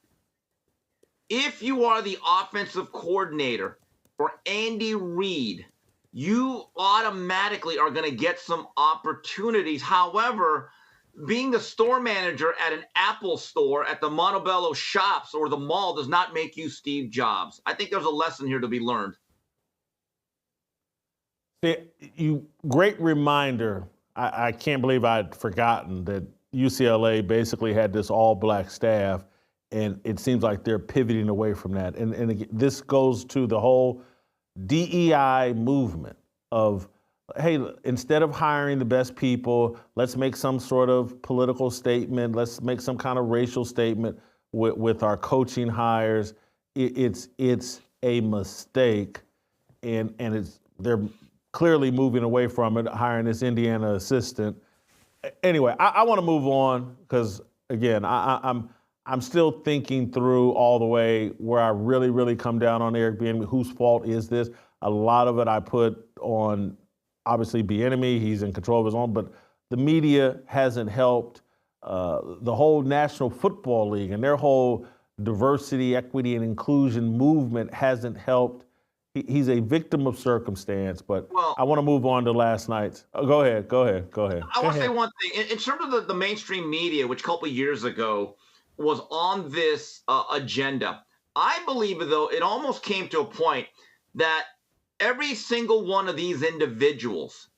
Speaker 12: If you are the offensive coordinator for Andy Reid, you automatically are going to get some opportunities. However, being the store manager at an Apple store at the Montebello Shops or the mall does not make you Steve Jobs. I think there's a lesson here to be learned.
Speaker 1: Great reminder. I can't believe I'd forgotten that UCLA basically had this all-black staff, and it seems like they're pivoting away from that. And this goes to the whole DEI movement of, hey, instead of hiring the best people, let's make some sort of political statement. Let's make some kind of racial statement with our coaching hires. It's a mistake, and they're clearly moving away from it, hiring this Indiana assistant. Anyway, I want to move on because, again, I'm still thinking through all the way where I really, really come down on Eric Bieniemy. Whose fault is this? A lot of it I put on, obviously, Bieniemy. He's in control of his own, but the media hasn't helped. The whole National Football League and their whole diversity, equity, and inclusion movement hasn't helped. He's a victim of circumstance, but I want to move on to last night's. Oh, go ahead.
Speaker 12: I want to say one thing. In terms of the mainstream media, which a couple of years ago was on this agenda, I believe, though, it almost came to a point that every single one of these individuals,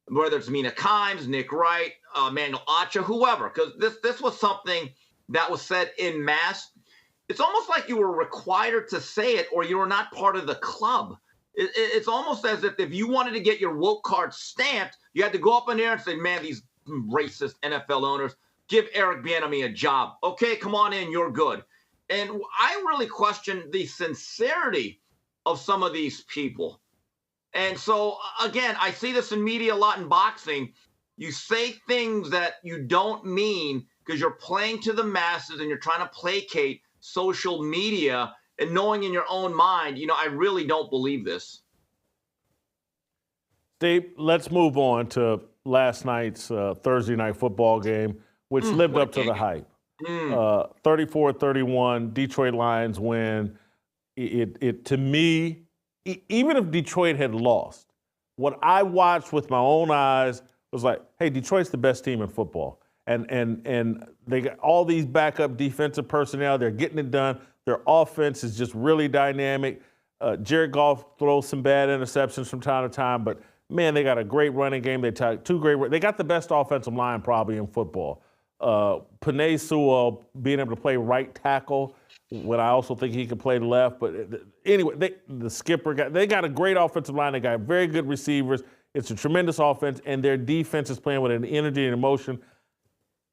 Speaker 12: whether it's Mina Kimes, Nick Wright, Manuel Acha, whoever, because this was something that was said en masse. It's almost like you were required to say it or you were not part of the club. It's almost as if you wanted to get your woke card stamped, you had to go up in there and say, man, these racist NFL owners, give Eric Bieniemy a job. Okay, come on in, you're good. And I really question the sincerity of some of these people. And so, again, I see this in media a lot in boxing. You say things that you don't mean because you're playing to the masses and you're trying to placate social media and knowing in your own mind, I really don't believe this.
Speaker 1: Steve, let's move on to last night's Thursday night football game, which lived up to the hype. 34-31, Detroit Lions win. It to me, even if Detroit had lost, what I watched with my own eyes was like, hey, Detroit's the best team in football. And they got all these backup defensive personnel. They're getting it done. Their offense is just really dynamic. Jared Goff throws some bad interceptions from time to time, but man, they got a great running game. They got the best offensive line probably in football. Penei Sewell being able to play right tackle, when I also think he can play left. But anyway, the skipper they got a great offensive line. They got very good receivers. It's a tremendous offense, and their defense is playing with an energy and emotion.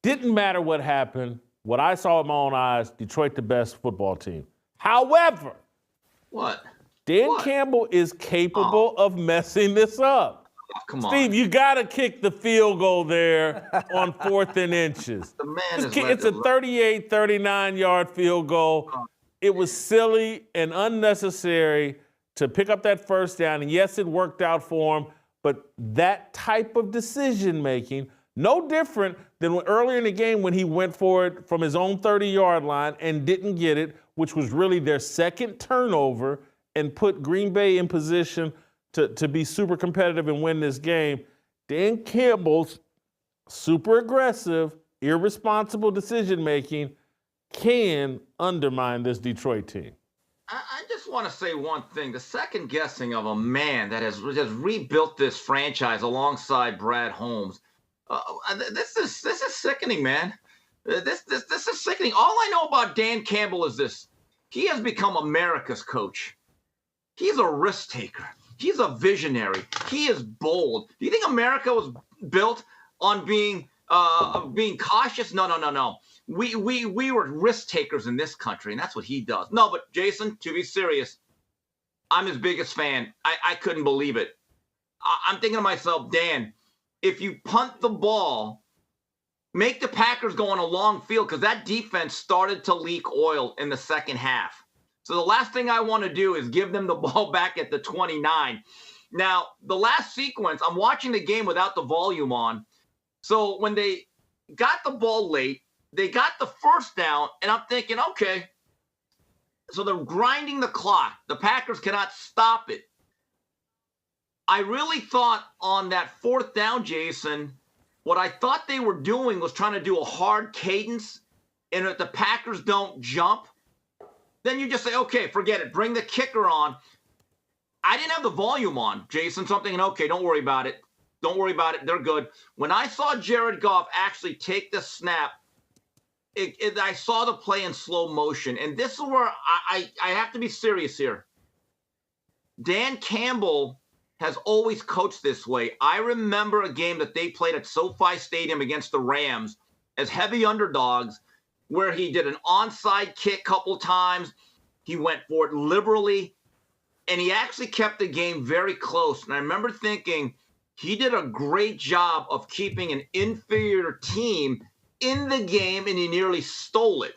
Speaker 1: Didn't matter what happened. What I saw with my own eyes, Detroit the best football team. However, Dan Campbell is capable of messing this up.
Speaker 12: Come on.
Speaker 1: Steve, you got to kick the field goal there on 4th and inches. It's a 38, 39-yard field goal. It was silly and unnecessary to pick up that first down. And yes, it worked out for him, but that type of decision-making, no different than earlier in the game when he went for it from his own 30-yard line and didn't get it, which was really their second turnover and put Green Bay in position to be super competitive and win this game. Dan Campbell's super aggressive, irresponsible decision-making can undermine this Detroit team.
Speaker 12: I just want to say one thing. The second guessing of a man that has rebuilt this franchise alongside Brad Holmes. This is sickening, man. This is sickening. All I know about Dan Campbell is this. He has become America's coach. He's a risk taker. He's a visionary. He is bold. Do you think America was built on being cautious? No. We were risk takers in this country, and that's what he does. No, but Jason, to be serious, I'm his biggest fan. I couldn't believe it. I'm thinking to myself, Dan, if you punt the ball, make the Packers go on a long field, because that defense started to leak oil in the second half. So the last thing I want to do is give them the ball back at the 29. Now, the last sequence, I'm watching the game without the volume on. So when they got the ball late, they got the first down, and I'm thinking, okay, so they're grinding the clock. The Packers cannot stop it. I really thought on that 4th down, Jason, what I thought they were doing was trying to do a hard cadence, and if the Packers don't jump, then you just say, okay, forget it. Bring the kicker on. I didn't have the volume on, Jason, so I'm thinking, okay, don't worry about it. Don't worry about it. They're good. When I saw Jared Goff actually take the snap, I saw the play in slow motion. And this is where I have to be serious here. Dan Campbell has always coached this way. I remember a game that they played at SoFi Stadium against the Rams as heavy underdogs, where he did an onside kick a couple times. He went for it liberally, and he actually kept the game very close. And I remember thinking he did a great job of keeping an inferior team in the game, and he nearly stole it.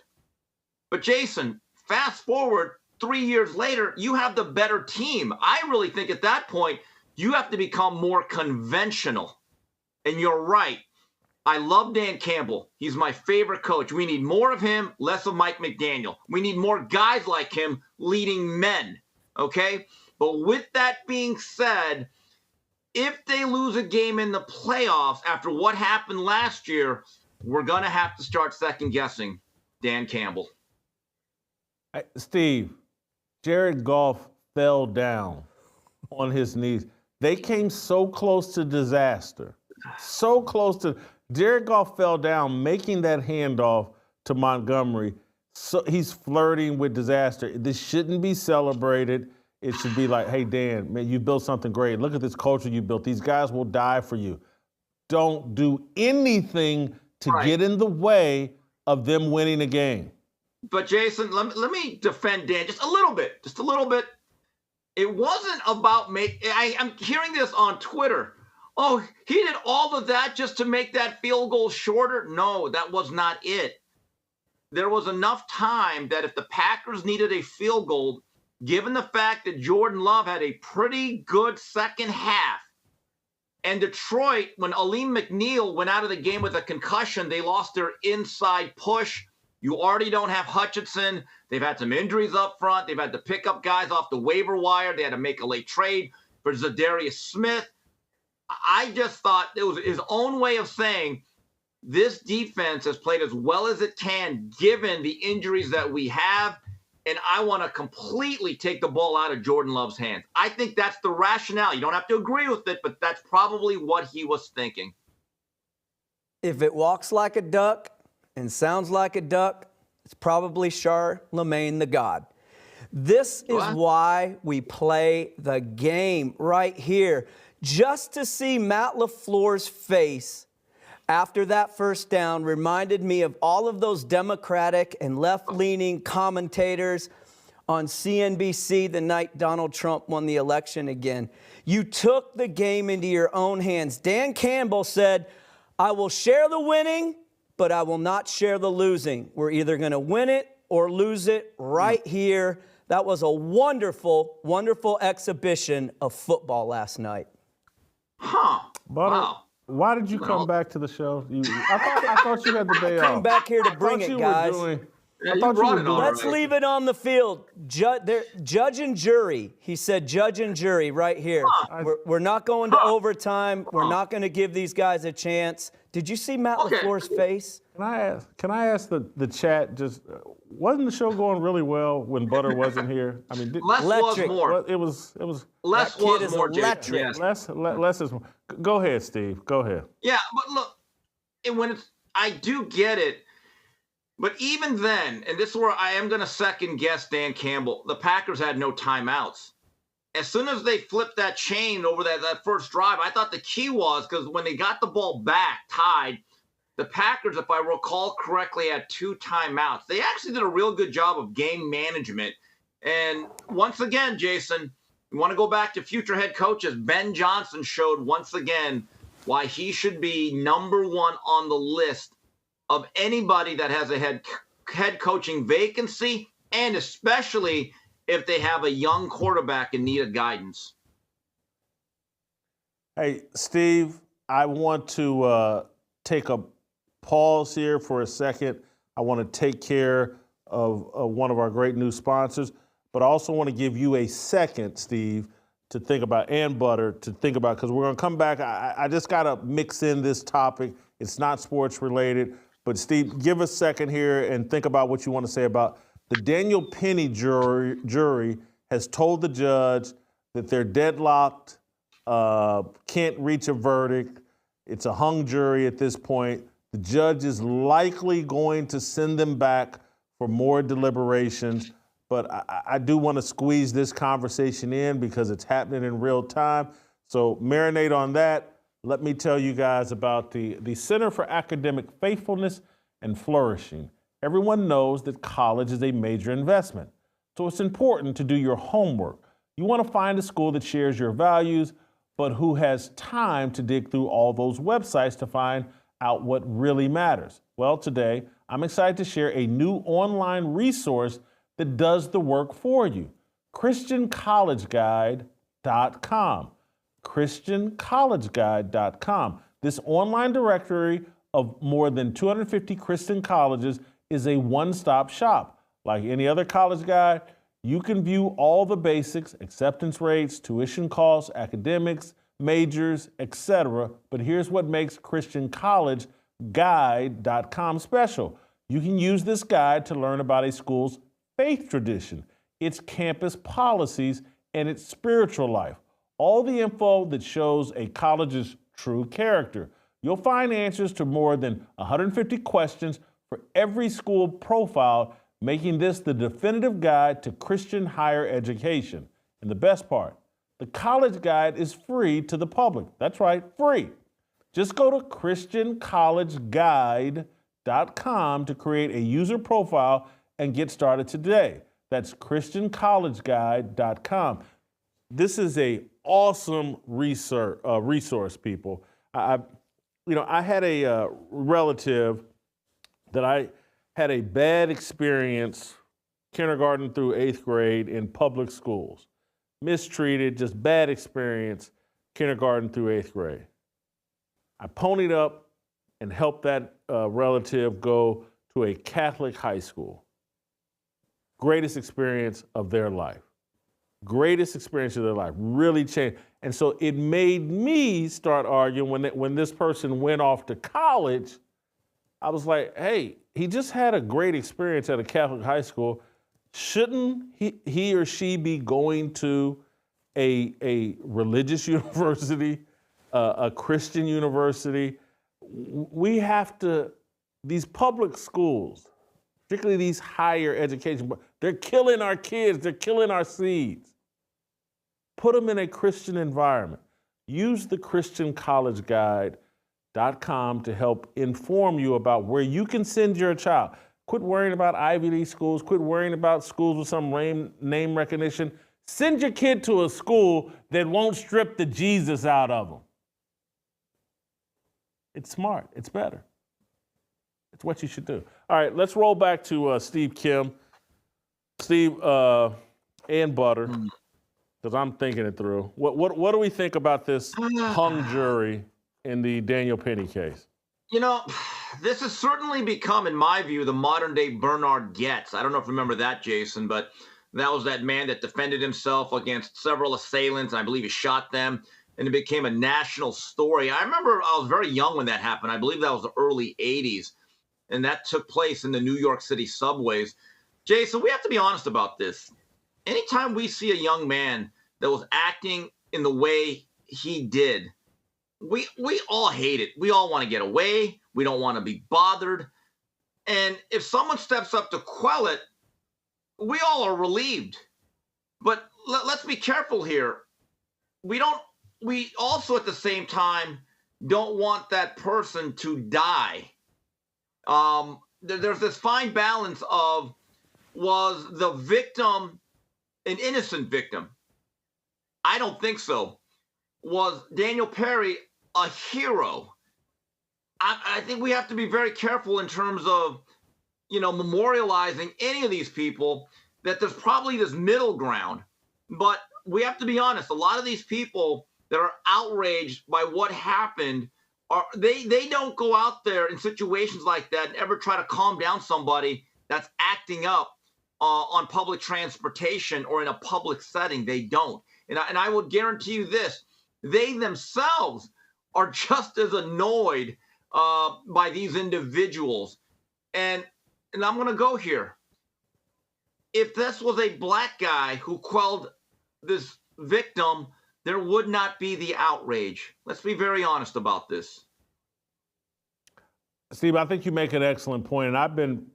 Speaker 12: But Jason, fast forward 3 years later, you have the better team. I really think at that point, you have to become more conventional. And you're right. I love Dan Campbell. He's my favorite coach. We need more of him, less of Mike McDaniel. We need more guys like him leading men, okay? But with that being said, if they lose a game in the playoffs after what happened last year, we're going to have to start second-guessing Dan Campbell.
Speaker 1: Steve, Jared Goff fell down on his knees. They came so close to disaster, so close to – Jared Goff fell down, making that handoff to Montgomery. So he's flirting with disaster. This shouldn't be celebrated. it should be like, hey, Dan, man, you built something great. Look at this culture you built. These guys will die for you. Don't do anything to get in the way of them winning a game.
Speaker 12: But, Jason, let me defend Dan just a little bit. It wasn't about I'm hearing this on Twitter. Oh, he did all of that just to make that field goal shorter? No, that was not it. There was enough time that if the Packers needed a field goal, given the fact that Jordan Love had a pretty good second half, and Detroit, when Aleem McNeil went out of the game with a concussion, they lost their inside push. You already don't have Hutchinson. They've had some injuries up front. They've had to pick up guys off the waiver wire. They had to make a late trade for Zadarius Smith. I just thought it was his own way of saying this defense has played as well as it can given the injuries that we have, and I want to completely take the ball out of Jordan Love's hands. I think that's the rationale. You don't have to agree with it, but that's probably what he was thinking.
Speaker 11: If it walks like a duck and sounds like a duck, it's probably Charlemagne the God. This is why we play the game right here. Just to see Matt LaFleur's face after that first down reminded me of all of those Democratic and left-leaning commentators on CNBC the night Donald Trump won the election again. You took the game into your own hands. Dan Campbell said, I will share the winning, but I will not share the losing. We're either going to win it or lose it right here. That was a wonderful, wonderful exhibition of football last night.
Speaker 1: Butter, why did you come back to the show? I thought you had the day off.
Speaker 11: I came back here to bring it, guys. Let's leave it on the field. Judge and jury. He said judge and jury right here. We're not going to overtime. We're not going to give these guys a chance. Did you see Matt LaFleur's face?
Speaker 1: Can I ask the chat, just wasn't the show going really well when Butter wasn't here? I mean,
Speaker 12: less was more.
Speaker 1: It was
Speaker 12: less was more.
Speaker 11: Electric.
Speaker 12: Yes.
Speaker 1: Less is more. Go ahead, Steve. Go ahead.
Speaker 12: Yeah, but look, I do get it. But even then, and this is where I am going to second guess Dan Campbell, the Packers had no timeouts. As soon as they flipped that chain over that first drive, I thought the key was because when they got the ball back tied, the Packers, if I recall correctly, had 2 timeouts. They actually did a real good job of game management. And once again, Jason, you want to go back to future head coaches. Ben Johnson showed once again why he should be number 1 on the list of anybody that has a head coaching vacancy, and especially if they have a young quarterback in need of guidance.
Speaker 1: Hey, Steve, I want to take a pause here for a second. I want to take care of one of our great new sponsors, but I also want to give you a second, Steve, to think about, and Butter, to think about, because we're going to come back. I just got to mix in this topic. It's not sports related, but Steve, give a second here and think about what you want to say about the Daniel Penny jury has told the judge that they're deadlocked, can't reach a verdict. It's a hung jury at this point. The judge is likely going to send them back for more deliberations. But I do want to squeeze this conversation in because it's happening in real time. So marinate on that. Let me tell you guys about the Center for Academic Faithfulness and Flourishing. Everyone knows that college is a major investment. So it's important to do your homework. You want to find a school that shares your values, but who has time to dig through all those websites to find out what really matters. Well, today, I'm excited to share a new online resource that does the work for you. ChristianCollegeGuide.com. ChristianCollegeGuide.com. This online directory of more than 250 Christian colleges is a one-stop shop. Like any other college guide, you can view all the basics, acceptance rates, tuition costs, academics, majors, etc. But here's what makes ChristianCollegeGuide.com special. You can use this guide to learn about a school's faith tradition, its campus policies, and its spiritual life. All the info that shows a college's true character. You'll find answers to more than 150 questions for every school profile, making this the definitive guide to Christian higher education. And the best part, the college guide is free to the public. That's right, free. Just go to christiancollegeguide.com to create a user profile and get started today. That's christiancollegeguide.com. This is a awesome resource, people. I had a relative that I had a bad experience kindergarten through 8th grade in public schools. Mistreated, just bad experience, kindergarten through 8th grade. I ponied up and helped that relative go to a Catholic high school. Greatest experience of their life. Greatest experience of their life. Really changed. And so it made me start arguing when this person went off to college. I was like, hey, he just had a great experience at a Catholic high school. Shouldn't he or she be going to a religious university, a Christian university? We have to, these public schools, particularly these higher education, they're killing our kids, they're killing our seeds. Put them in a Christian environment. Use the christiancollegeguide.com to help inform you about where you can send your child. Quit worrying about Ivy League schools. Quit worrying about schools with some name recognition. Send your kid to a school that won't strip the Jesus out of them. It's smart. It's better. It's what you should do. All right, let's roll back to Steve Kim. Steve and Butter, because I'm thinking it through. What do we think about this hung jury in the Daniel Penny case?
Speaker 12: You know, this has certainly become, in my view, the modern-day Bernard Goetz. I don't know if you remember that, Jason, but that was that man that defended himself against several assailants, and I believe he shot them, and it became a national story. I remember I was very young when that happened. I believe that was the early 80s, and that took place in the New York City subways. Jason, we have to be honest about this. Anytime we see a young man that was acting in the way he did, we all hate it. We all want to get away. We don't want to be bothered. And if someone steps up to quell it, we all are relieved. But let's be careful here. We also at the same time don't want that person to die. There's this fine balance of, was the victim an innocent victim? I don't think so. Was Daniel Perry a hero? I think we have to be very careful in terms of, memorializing any of these people, that there's probably this middle ground. But we have to be honest, a lot of these people that are outraged by what happened, they don't go out there in situations like that and ever try to calm down somebody that's acting up on public transportation or in a public setting. They don't. And I would guarantee you this, they themselves are just as annoyed by these individuals. And I'm going to go here. If this was a black guy who quelled this victim, there would not be the outrage. Let's be very honest about this.
Speaker 1: Steve, I think you make an excellent point, and I've been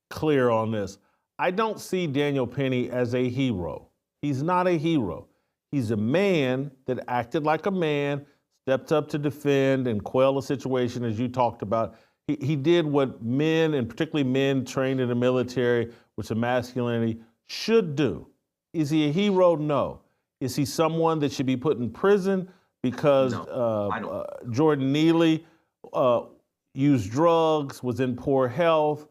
Speaker 1: clear on this. I don't see Daniel Penny as a hero. He's not a hero. He's a man that acted like a man, stepped up to defend and quell a situation, as you talked about. He did what men, and particularly men trained in the military with some masculinity, should do. Is he a hero? No. Is he someone that should be put in prison because Jordan Neely used drugs, was in poor health,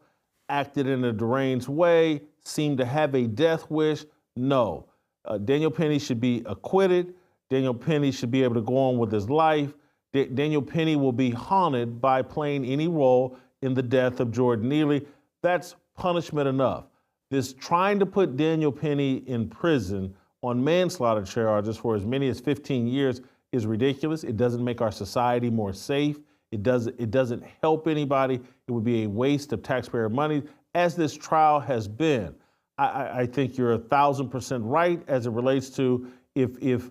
Speaker 1: acted in a deranged way, seemed to have a death wish? No. Daniel Penny should be acquitted. Daniel Penny should be able to go on with his life. Daniel Penny will be haunted by playing any role in the death of Jordan Neely. That's punishment enough. This trying to put Daniel Penny in prison on manslaughter charges for as many as 15 years is ridiculous. It doesn't make our society more safe. It doesn't help anybody. It would be a waste of taxpayer money, as this trial has been. I think you're 1,000% right as it relates to if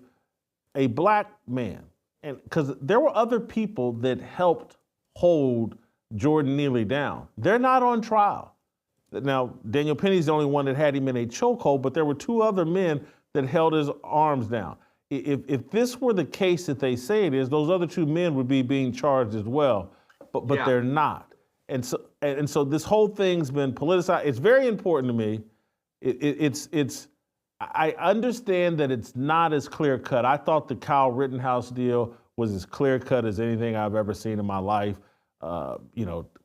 Speaker 1: a black man, and because there were other people that helped hold Jordan Neely down. They're not on trial. Now, Daniel Penny's the only one that had him in a chokehold, but there were two other men that held his arms down. If this were the case that they say it is, those other 2 men would be being charged as well, but they're not. And so this whole thing's been politicized. It's very important to me. I understand that it's not as clear cut. I thought the Kyle Rittenhouse deal was as clear cut as anything I've ever seen in my life. A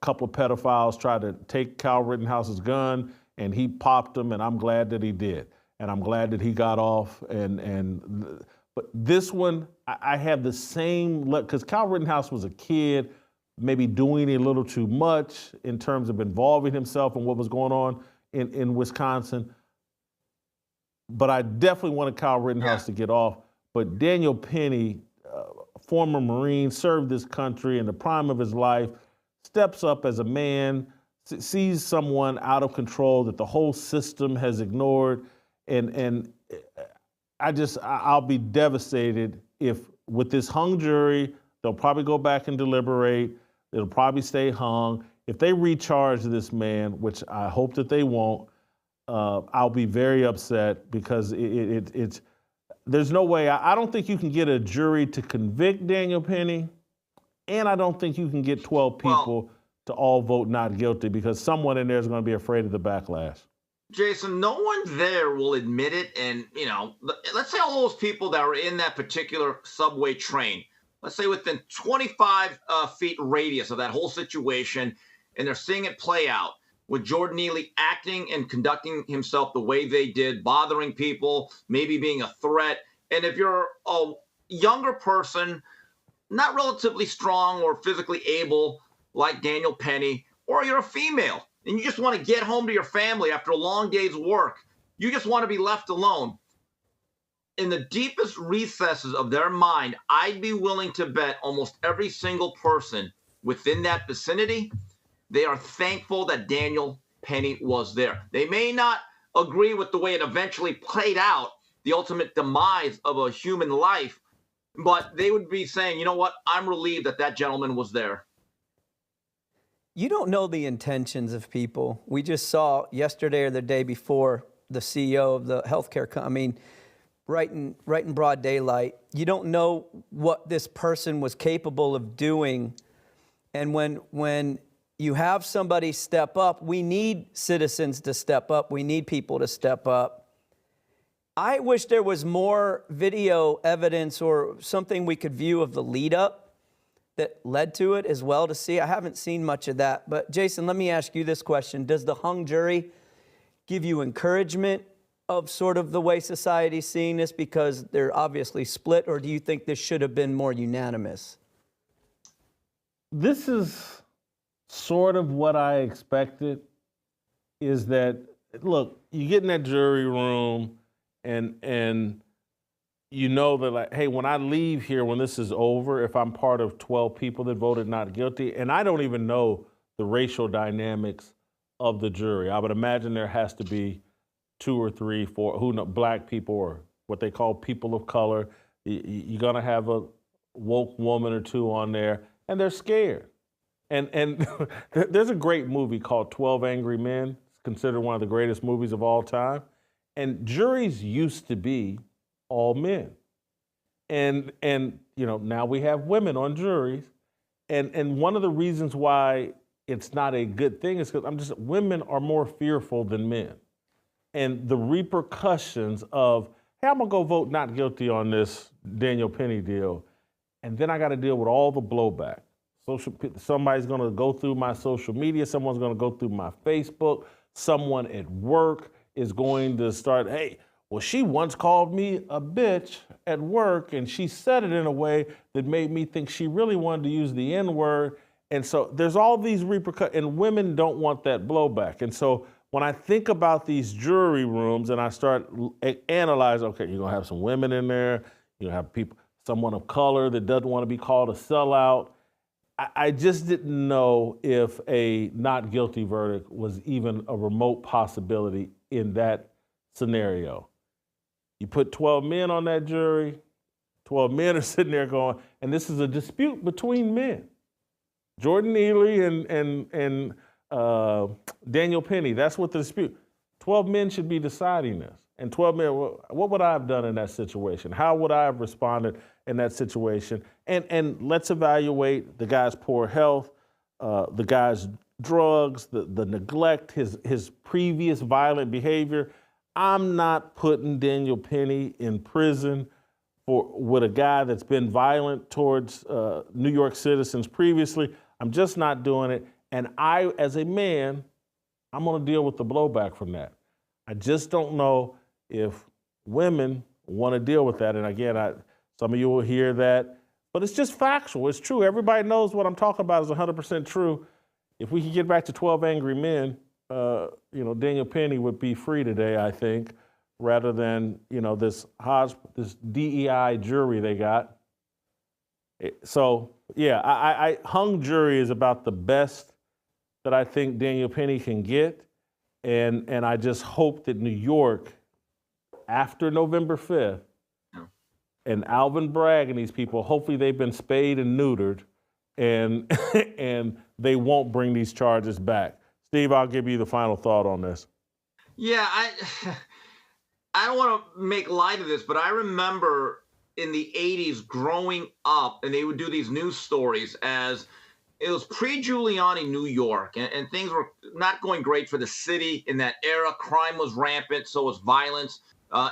Speaker 1: couple of pedophiles tried to take Kyle Rittenhouse's gun, and he popped them, and I'm glad that he did. And I'm glad that he got off. But this one, I have the same look, because Kyle Rittenhouse was a kid, maybe doing a little too much in terms of involving himself in what was going on in Wisconsin. But I definitely wanted Kyle Rittenhouse to get off. But Daniel Penny, former Marine, served this country in the prime of his life, steps up as a man, sees someone out of control that the whole system has ignored. And I'll be devastated if with this hung jury, they'll probably go back and deliberate. It'll probably stay hung. If they recharge this man, which I hope that they won't, I'll be very upset because it's there's no way. I don't think you can get a jury to convict Daniel Penny, and I don't think you can get 12 people to all vote not guilty because someone in there is going to be afraid of the backlash.
Speaker 12: Jason, no one there will admit it. And, let's say all those people that were in that particular subway train, let's say within 25 feet radius of that whole situation, and they're seeing it play out with Jordan Neely acting and conducting himself the way they did, bothering people, maybe being a threat. And if you're a younger person, not relatively strong or physically able like Daniel Penny, or you're a female, and you just want to get home to your family after a long day's work. You just want to be left alone. In the deepest recesses of their mind, I'd be willing to bet almost every single person within that vicinity, they are thankful that Daniel Penny was there. They may not agree with the way it eventually played out, the ultimate demise of a human life, but they would be saying, you know what, I'm relieved that that gentleman was there.
Speaker 11: You don't know the intentions of people. We just saw yesterday or the day before the CEO of the healthcare company, right in broad daylight. You don't know what this person was capable of doing. And when you have somebody step up, we need citizens to step up. We need people to step up. I wish there was more video evidence or something we could view of the lead up that led to it as well to see. I haven't seen much of that. But Jason, let me ask you this question. Does the hung jury give you encouragement of sort of the way society's seeing this because they're obviously split, or do you think this should have been more unanimous?
Speaker 1: This is sort of what I expected, is that, look, you get in that jury room and you know that, like, hey, when I leave here, when this is over, if I'm part of 12 people that voted not guilty, and I don't even know the racial dynamics of the jury. I would imagine there has to be 2 or 3, 4, black people or what they call people of color. You're gonna have a woke woman or 2 on there, and they're scared. And there's a great movie called 12 Angry Men. It's considered one of the greatest movies of all time. And juries used to be all men. And now we have women on juries. And one of the reasons why it's not a good thing is because women are more fearful than men. And the repercussions of, hey, I'm gonna go vote not guilty on this Daniel Penny deal, and then I gotta deal with all the blowback. Somebody's gonna go through my social media, someone's gonna go through my Facebook, someone at work is going to start, hey, well, she once called me a bitch at work, and she said it in a way that made me think she really wanted to use the N-word. And so there's all these repercussions, and women don't want that blowback. And so when I think about these jury rooms and I start analyzing, okay, you're gonna have some women in there, you're gonna have someone of color that doesn't want to be called a sellout. I just didn't know if a not guilty verdict was even a remote possibility in that scenario. You put 12 men on that jury, 12 men are sitting there going, and this is a dispute between men. Jordan Neely and Daniel Penny, that's what the dispute. 12 men should be deciding this. and 12 million, what would I have done in that situation? How would I have responded in that situation? And let's evaluate the guy's poor health, the guy's drugs, the neglect, his previous violent behavior. I'm not putting Daniel Penny in prison with a guy that's been violent towards New York citizens previously. I'm just not doing it. And I, as a man, I'm going to deal with the blowback from that. I just don't know if women want to deal with that. And again, some of you will hear that, but it's just factual. It's true. Everybody knows what I'm talking about is 100% true. If we could get back to 12 angry men, Daniel Penny would be free today, I think, rather than, this DEI jury they got. So, yeah, I hung jury is about the best that I think Daniel Penny can get. And I just hope that New York, after November 5th, and Alvin Bragg and these people, hopefully they've been spayed and neutered, and and they won't bring these charges back. Steve, I'll give you the final thought on this.
Speaker 12: Yeah, I don't want to make light of this, but I remember in the 80s growing up, and they would do these news stories as it was pre-Giuliani New York, and things were not going great for the city in that era. Crime was rampant, so was violence.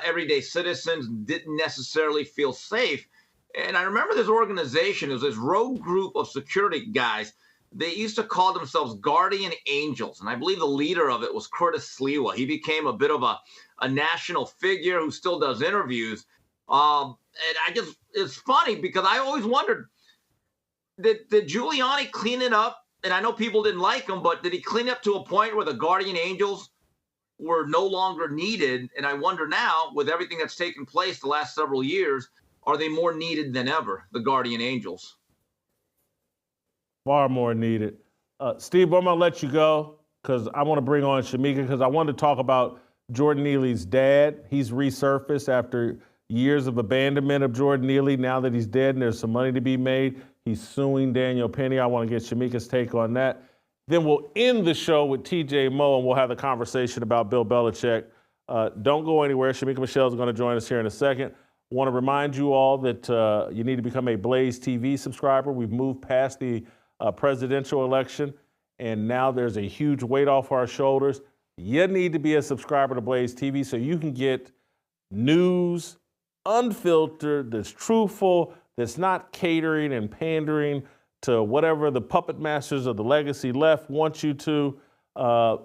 Speaker 12: Everyday citizens didn't necessarily feel safe. And I remember this organization, it was this rogue group of security guys. They used to call themselves Guardian Angels, and I believe the leader of it was Curtis Sliwa. He became a bit of a national figure who still does interviews. And it's funny because I always wondered, did Giuliani clean it up? And I know people didn't like him, but did he clean up to a point where the Guardian Angels were no longer needed? And I wonder now, with everything that's taken place the last several years, are they more needed than ever, the Guardian Angels?
Speaker 1: Far more needed. Steve, I'm going to let you go because I want to bring on Shemeka because I want to talk about Jordan Neely's dad. He's resurfaced after years of abandonment of Jordan Neely. Now that he's dead and there's some money to be made, he's suing Daniel Penny. I want to get Shemeka's take on that. Then we'll end the show with TJ Moe, and we'll have the conversation about Bill Belichick. Don't go anywhere. Shemeka Michelle is going to join us here in a second. I want to remind you all that you need to become a Blaze TV subscriber. We've moved past the presidential election, and now there's a huge weight off our shoulders. You need to be a subscriber to Blaze TV so you can get news unfiltered, that's truthful, that's not catering and pandering to whatever the puppet masters of the legacy left want you to.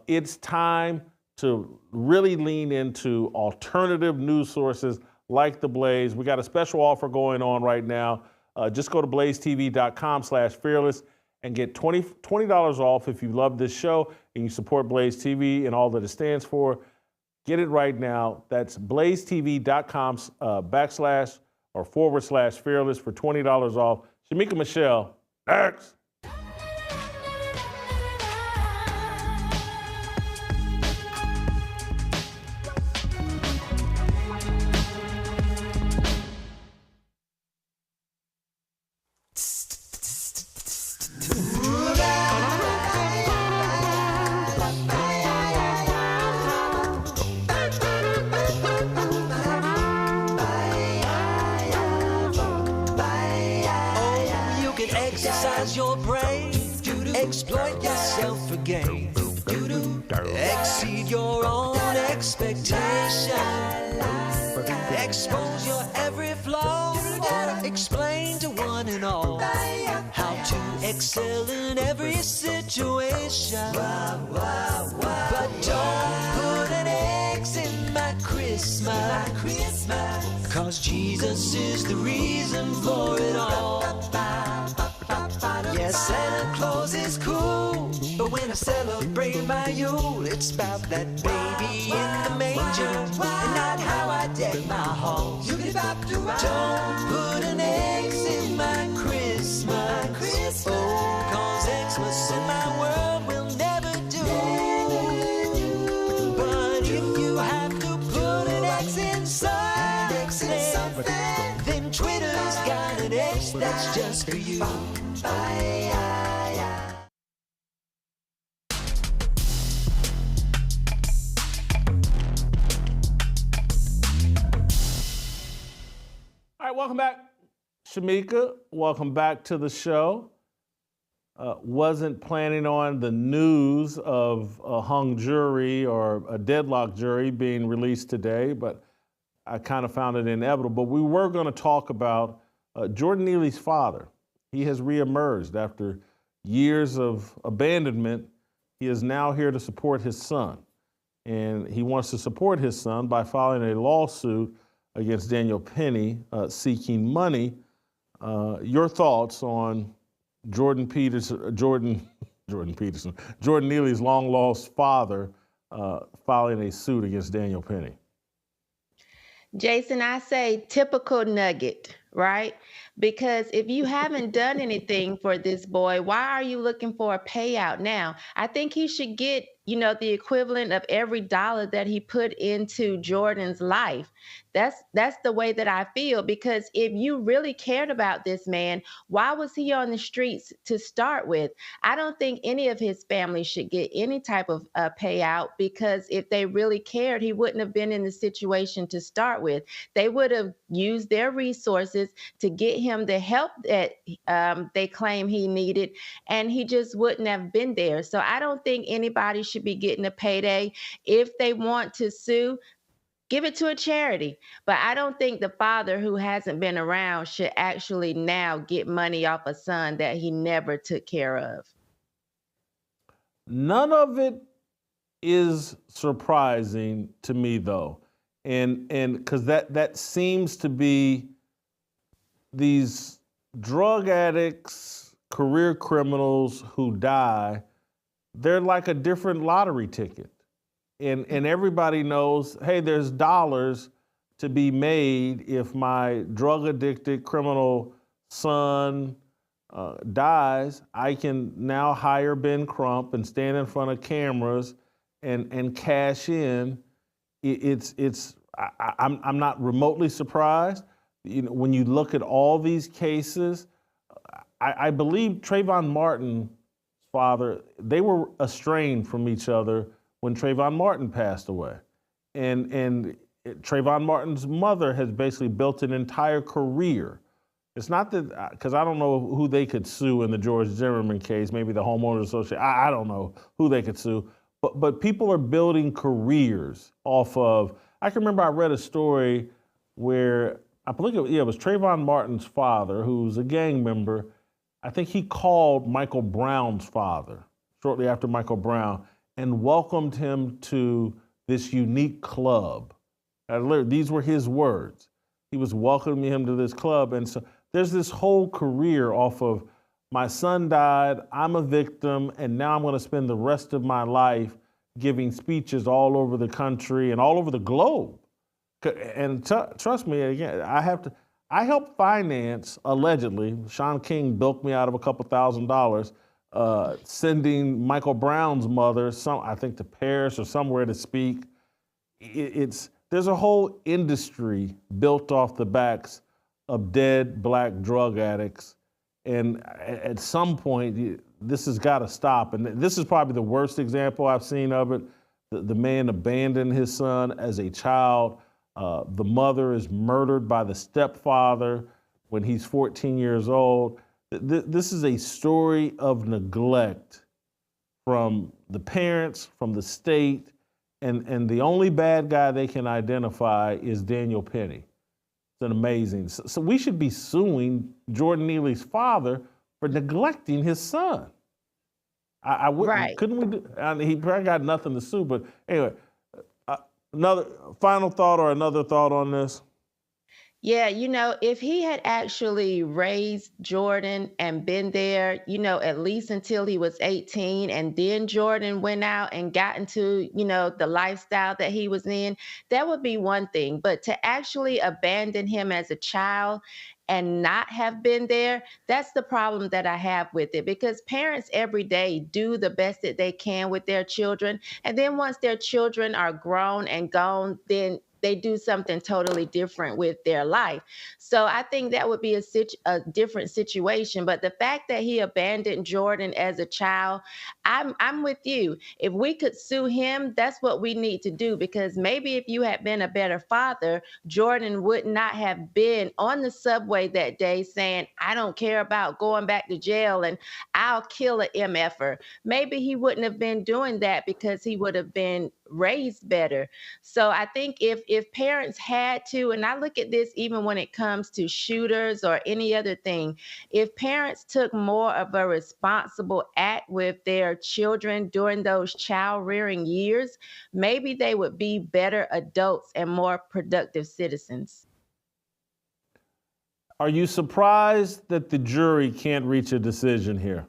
Speaker 1: It's time to really lean into alternative news sources like the Blaze. We got a special offer going on right now. Just go to blazetv.com/fearless and get $20 off if you love this show and you support Blaze TV and all that it stands for. Get it right now. That's blazetv.com//fearless for $20 off. Shemeka Michelle, next.
Speaker 13: Your brain, exploit yourself for gain, exceed your own expectation, expose your every flaw, explain to one and all how to excel in every situation. But don't put an X in my Christmas, 'cause Jesus is the reason for it all. Yes, Santa Claus is cool, but when I celebrate my Yule, it's about that baby in the manger, and not how I deck my hall. Don't put an X in my Christmas, oh, 'cause Xmas in my world will never do. But if you have to put an X in something, then Twitter's got an X that's just for you.
Speaker 1: welcome back. Shemeka, welcome back to the show. Wasn't planning on the news of a hung jury or a deadlock jury being released today, but I kind of found it inevitable. But we were going to talk about Jordan Neely's father. He has reemerged after years of abandonment. He is now here to support his son. And he wants to support his son by filing a lawsuit against Daniel Penny seeking money. Your thoughts on Jordan Neely's long-lost father filing a suit against Daniel Penny?
Speaker 14: Jason, I say typical nugget, right? Because if you haven't done anything for this boy, why are you looking for a payout now? I think he should get, the equivalent of every dollar that he put into Jordan's life. That's the way that I feel, because if you really cared about this man, why was he on the streets to start with? I don't think any of his family should get any type of payout, because if they really cared, he wouldn't have been in the situation to start with. They would have used their resources to get him the help that they claim he needed, and he just wouldn't have been there. So I don't think anybody should be getting a payday. If they want to sue, give it to a charity. But I don't think the father who hasn't been around should actually now get money off a son that he never took care of.
Speaker 1: None of it is surprising to me, though. And because that seems to be these drug addicts, career criminals who die, they're like a different lottery ticket. And everybody knows, hey, there's dollars to be made if my drug-addicted criminal son dies. I can now hire Ben Crump and stand in front of cameras and cash in. I'm not remotely surprised. When you look at all these cases, I believe Trayvon Martin's father, they were estranged from each other when Trayvon Martin passed away. And Trayvon Martin's mother has basically built an entire career. It's not that, because I don't know who they could sue in the George Zimmerman case, maybe the homeowners association, I don't know who they could sue, but people are building careers off of, I can remember I read a story where, I believe it was Trayvon Martin's father, who's a gang member. I think he called Michael Brown's father shortly after Michael Brown and welcomed him to this unique club. These were his words. He was welcoming him to this club. And so there's this whole career off of, my son died, I'm a victim, and now I'm going to spend the rest of my life giving speeches all over the country and all over the globe. And trust me, again, I helped finance, allegedly, Sean King bilked me out of a couple $1,000s, sending Michael Brown's mother, I think to Paris or somewhere to speak. There's a whole industry built off the backs of dead black drug addicts. And at some point, this has got to stop. And this is probably the worst example I've seen of it. The man abandoned his son as a child. The mother is murdered by the stepfather when he's 14 years old. This is a story of neglect from the parents, from the state, and the only bad guy they can identify is Daniel Penny. It's amazing. So we should be suing Jordan Neely's father for neglecting his son. I wouldn't, right. Couldn't we do? He probably got nothing to sue, but anyway, another final thought or another thought on this?
Speaker 14: Yeah, if he had actually raised Jordan and been there, at least until he was 18, and then Jordan went out and got into, the lifestyle that he was in, that would be one thing. But to actually abandon him as a child and not have been there, that's the problem that I have with it, because parents every day do the best that they can with their children. And then once their children are grown and gone, then they do something totally different with their life. So I think that would be a different situation. But the fact that he abandoned Jordan as a child, I'm with you. If we could sue him, that's what we need to do, because maybe if you had been a better father, Jordan would not have been on the subway that day saying, I don't care about going back to jail and I'll kill an MFer. Maybe he wouldn't have been doing that because he would have been raised better. So I think if parents had to, and I look at this even when it comes to shooters or any other thing, if parents took more of a responsible act with their children during those child rearing years, maybe they would be better adults and more productive citizens.
Speaker 1: Are you surprised that the jury can't reach a decision here?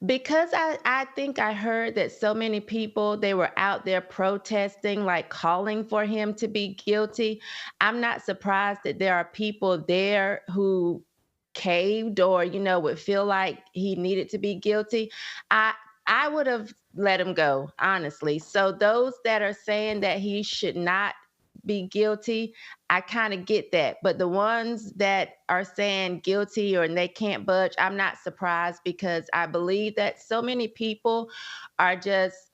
Speaker 14: Because I think I heard that so many people, they were out there protesting, like calling for him to be guilty. I'm not surprised that there are people there who caved or, would feel like he needed to be guilty. I would have let him go, honestly. So those that are saying that he should not be guilty, I kind of get that. But the ones that are saying guilty or they can't budge, I'm not surprised, because I believe that so many people are just,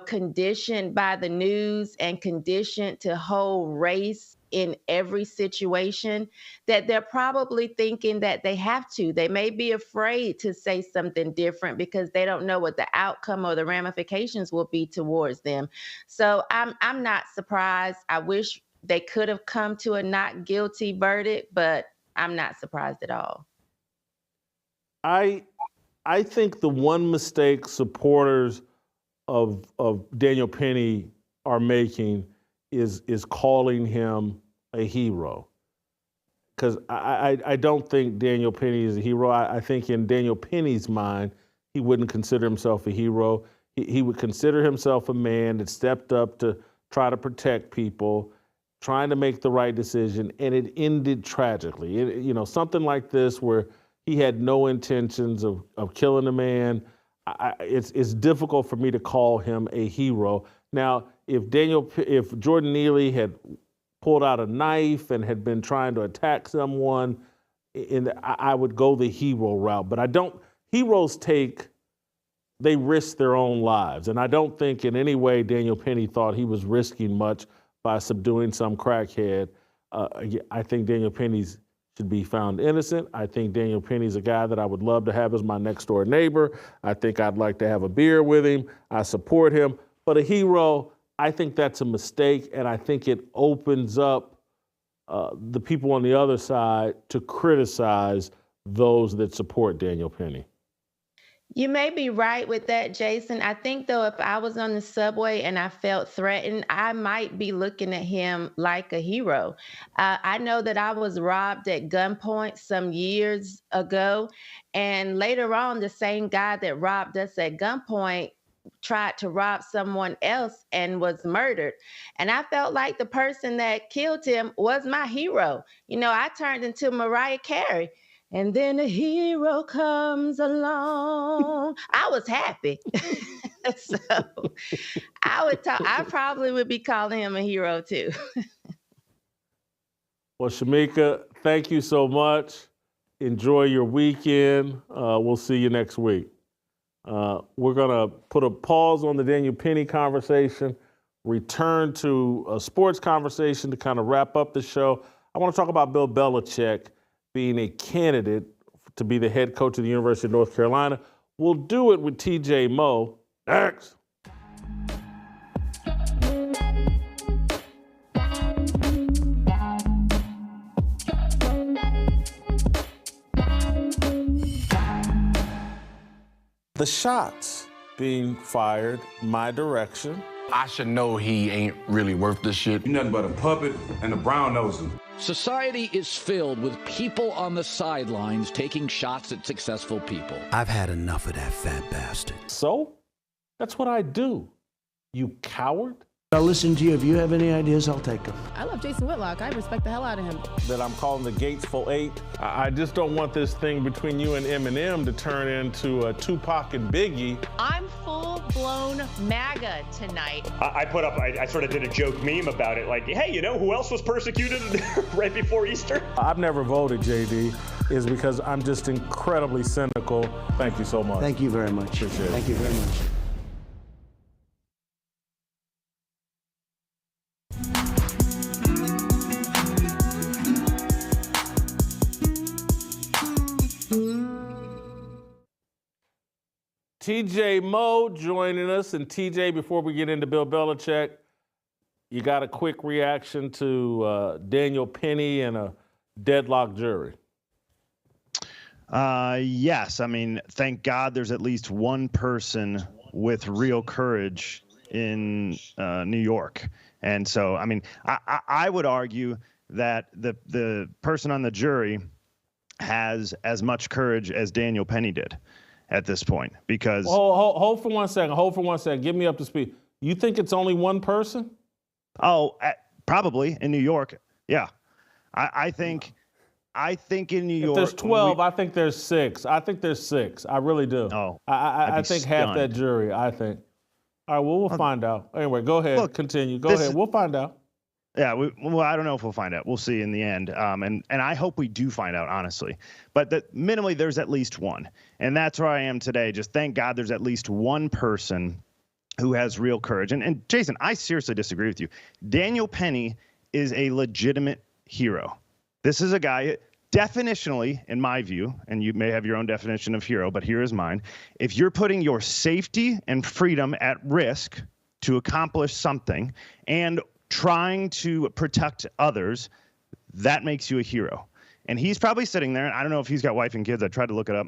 Speaker 14: conditioned by the news and conditioned to hold race in every situation, that they're probably thinking that they have to. They may be afraid to say something different because they don't know what the outcome or the ramifications will be towards them. So I'm not surprised. I wish they could have come to a not guilty verdict, but I'm not surprised at all.
Speaker 1: I think the one mistake supporters of Daniel Penny are making is calling him a hero. Because I don't think Daniel Penny is a hero. I think in Daniel Penny's mind, he wouldn't consider himself a hero. He would consider himself a man that stepped up to try to protect people, trying to make the right decision, and it ended tragically. Something like this where he had no intentions of killing a man. It's difficult for me to call him a hero. Now, if Jordan Neely had pulled out a knife and had been trying to attack someone, I would go the hero route. But heroes they risk their own lives. And I don't think in any way Daniel Penny thought he was risking much by subduing some crackhead. I think Daniel Penny should be found innocent. I think Daniel Penny's a guy that I would love to have as my next door neighbor. I think I'd like to have a beer with him. I support him. But a hero, I think that's a mistake, and I think it opens up the people on the other side to criticize those that support Daniel Penny.
Speaker 14: You may be right with that, Jason. I think, though, if I was on the subway and I felt threatened, I might be looking at him like a hero. I know that I was robbed at gunpoint some years ago, and later on, the same guy that robbed us at gunpoint tried to rob someone else and was murdered. And I felt like the person that killed him was my hero. I turned into Mariah Carey. And then a hero comes along. I was happy. So I probably would be calling him a hero too.
Speaker 1: Well, Shemeka, thank you so much. Enjoy your weekend. We'll see you next week. We're going to put a pause on the Daniel Penny conversation, return to a sports conversation to kind of wrap up the show. I want to talk about Bill Belichick being a candidate to be the head coach of the University of North Carolina. We'll do it with TJ Moe next. The shots being fired my direction.
Speaker 15: I should know he ain't really worth this shit.
Speaker 16: You're nothing but a puppet and a brown noser.
Speaker 17: Society is filled with people on the sidelines taking shots at successful people.
Speaker 18: I've had enough of that fat bastard.
Speaker 1: So, that's what I do. You coward.
Speaker 18: I'll listen to you. If you have any ideas, I'll take them.
Speaker 19: I love Jason Whitlock. I respect the hell out of him.
Speaker 1: That I'm calling the Gatesville 8. I just don't want this thing between you and Eminem to turn into a Tupac and Biggie.
Speaker 20: I'm full-blown MAGA tonight.
Speaker 21: I sort of did a joke meme about it, like, hey, you know who else was persecuted right before Easter?
Speaker 1: I've never voted, JD, is because I'm just incredibly cynical. Thank you so much.
Speaker 18: Thank you very much. Thank you very much.
Speaker 1: TJ Moe joining us. And TJ, before we get into Bill Belichick, you got a quick reaction to Daniel Penny and a deadlocked jury.
Speaker 22: Yes. I mean, thank God there's at least one person with real courage in New York. And so, I mean, I would argue that the person on the jury has as much courage as Daniel Penny did at this point, because
Speaker 1: hold for 1 second. Hold for 1 second. Get me up to speed. You think it's only one person?
Speaker 22: Oh, probably in New York. Yeah, I think in New York.
Speaker 1: If there's 12, I think there's 6. I think there's 6. I really do.
Speaker 22: Oh,
Speaker 1: I think half that jury. I think. All right. Well, we'll find out. Anyway, go ahead.
Speaker 22: Look,
Speaker 1: continue. Go ahead. We'll find out.
Speaker 22: Yeah, well, I don't know if we'll find out. We'll see in the end. And I hope we do find out, honestly. But minimally, there's at least one. And that's where I am today. Just thank God there's at least one person who has real courage. And Jason, I seriously disagree with you. Daniel Penny is a legitimate hero. This is a guy, definitionally, in my view, and you may have your own definition of hero, but here is mine. If you're putting your safety and freedom at risk to accomplish something and trying to protect others, that makes you a hero. And he's probably sitting there, and I don't know if he's got wife and kids. I tried to look it up.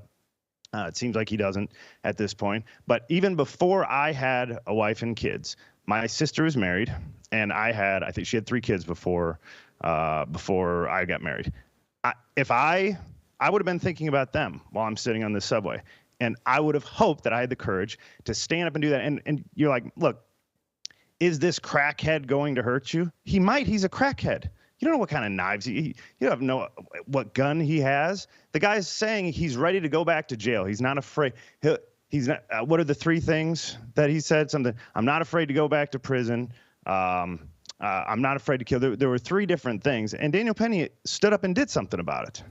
Speaker 22: It seems like he doesn't at this point. But even before I had a wife and kids, my sister was married, and I think she had 3 kids before I got married. I would have been thinking about them while I'm sitting on this subway. And I would have hoped that I had the courage to stand up and do that. And you're like, look, is this crackhead going to hurt you? He might. He's a crackhead. You don't know what kind of knives you don't know what gun he has. The guy's saying he's ready to go back to jail. He's not afraid. He's not. What are the 3 things that he said? Something. I'm not afraid to go back to prison. I'm not afraid to kill. There were 3 different things, and Daniel Penny stood up and did something about it.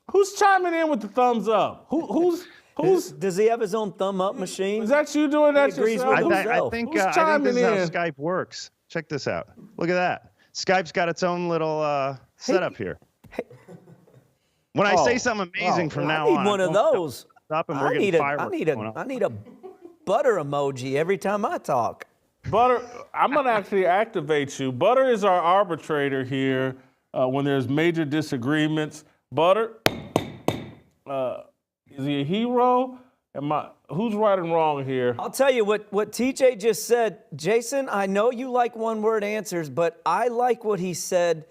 Speaker 1: Who's chiming in with the thumbs up? Who's?
Speaker 11: Does he have his own thumb up machine?
Speaker 1: Is that you doing that yourself?
Speaker 22: I think this is how Skype works. Check this out. Look at that. Skype's got its own little setup here. When I say something amazing from now on,
Speaker 11: I need one of those.
Speaker 22: Stop and we're getting fireworks.
Speaker 11: I need a butter emoji every time I talk.
Speaker 1: Butter, I'm going to actually activate you. Butter is our arbitrator here when there's major disagreements. Butter, is he a hero? Who's right and wrong here?
Speaker 11: I'll tell you what TJ just said. Jason, I know you like one-word answers, but I like what he said,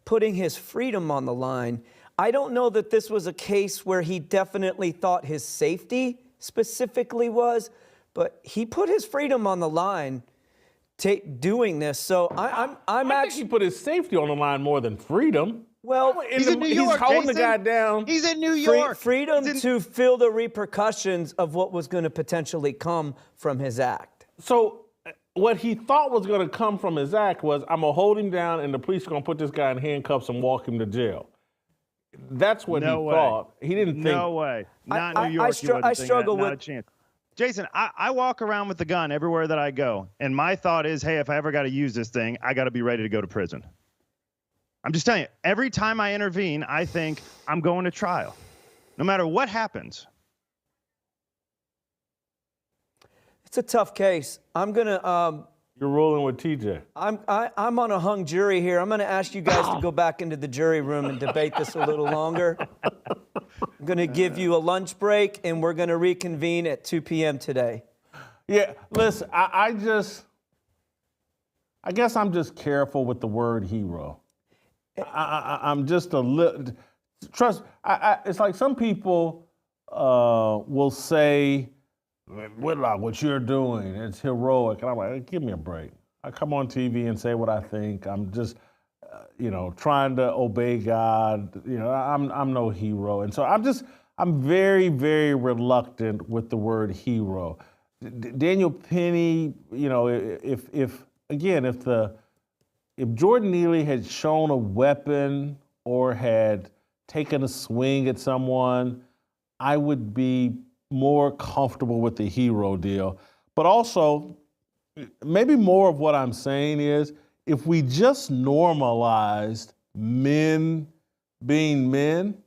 Speaker 11: putting his freedom on the line. I don't know that this was a case where he definitely thought his safety specifically was, but he put his freedom on the line doing this. So I
Speaker 1: think he put his safety on the line more than freedom.
Speaker 11: Well,
Speaker 22: he's in New York.
Speaker 1: He's holding the guy down.
Speaker 22: He's in New York.
Speaker 11: Freedom to feel the repercussions of what was going to potentially come from his act.
Speaker 1: So what he thought was going to come from his act was, I'm going to hold him down and the police are going to put this guy in handcuffs and walk him to jail. That's what he thought. He didn't think.
Speaker 22: No way. Not New York.
Speaker 11: I struggle with.
Speaker 22: Not a chance. Jason, I walk around with the gun everywhere that I go. And my thought is, hey, if I ever got to use this thing, I got to be ready to go to prison. I'm just telling you, every time I intervene, I think I'm going to trial, no matter what happens.
Speaker 11: It's a tough case. I'm gonna.
Speaker 1: You're rolling with TJ.
Speaker 11: I'm on a hung jury here. I'm gonna ask you guys to go back into the jury room and debate this a little longer. I'm gonna give you a lunch break, and we're gonna reconvene at 2 p.m. today.
Speaker 1: Yeah, listen, I guess I'm just careful with the word hero. I'm just a little, trust, it's like some people will say, Whitlock, what you're doing, it's heroic. And I'm like, give me a break. I come on TV and say what I think. I'm just, trying to obey God. I'm no hero. And so I'm very, very reluctant with the word hero. Daniel Penny, if Jordan Neely had shown a weapon or had taken a swing at someone, I would be more comfortable with the hero deal. But also, maybe more of what I'm saying is, if we just normalized men being men,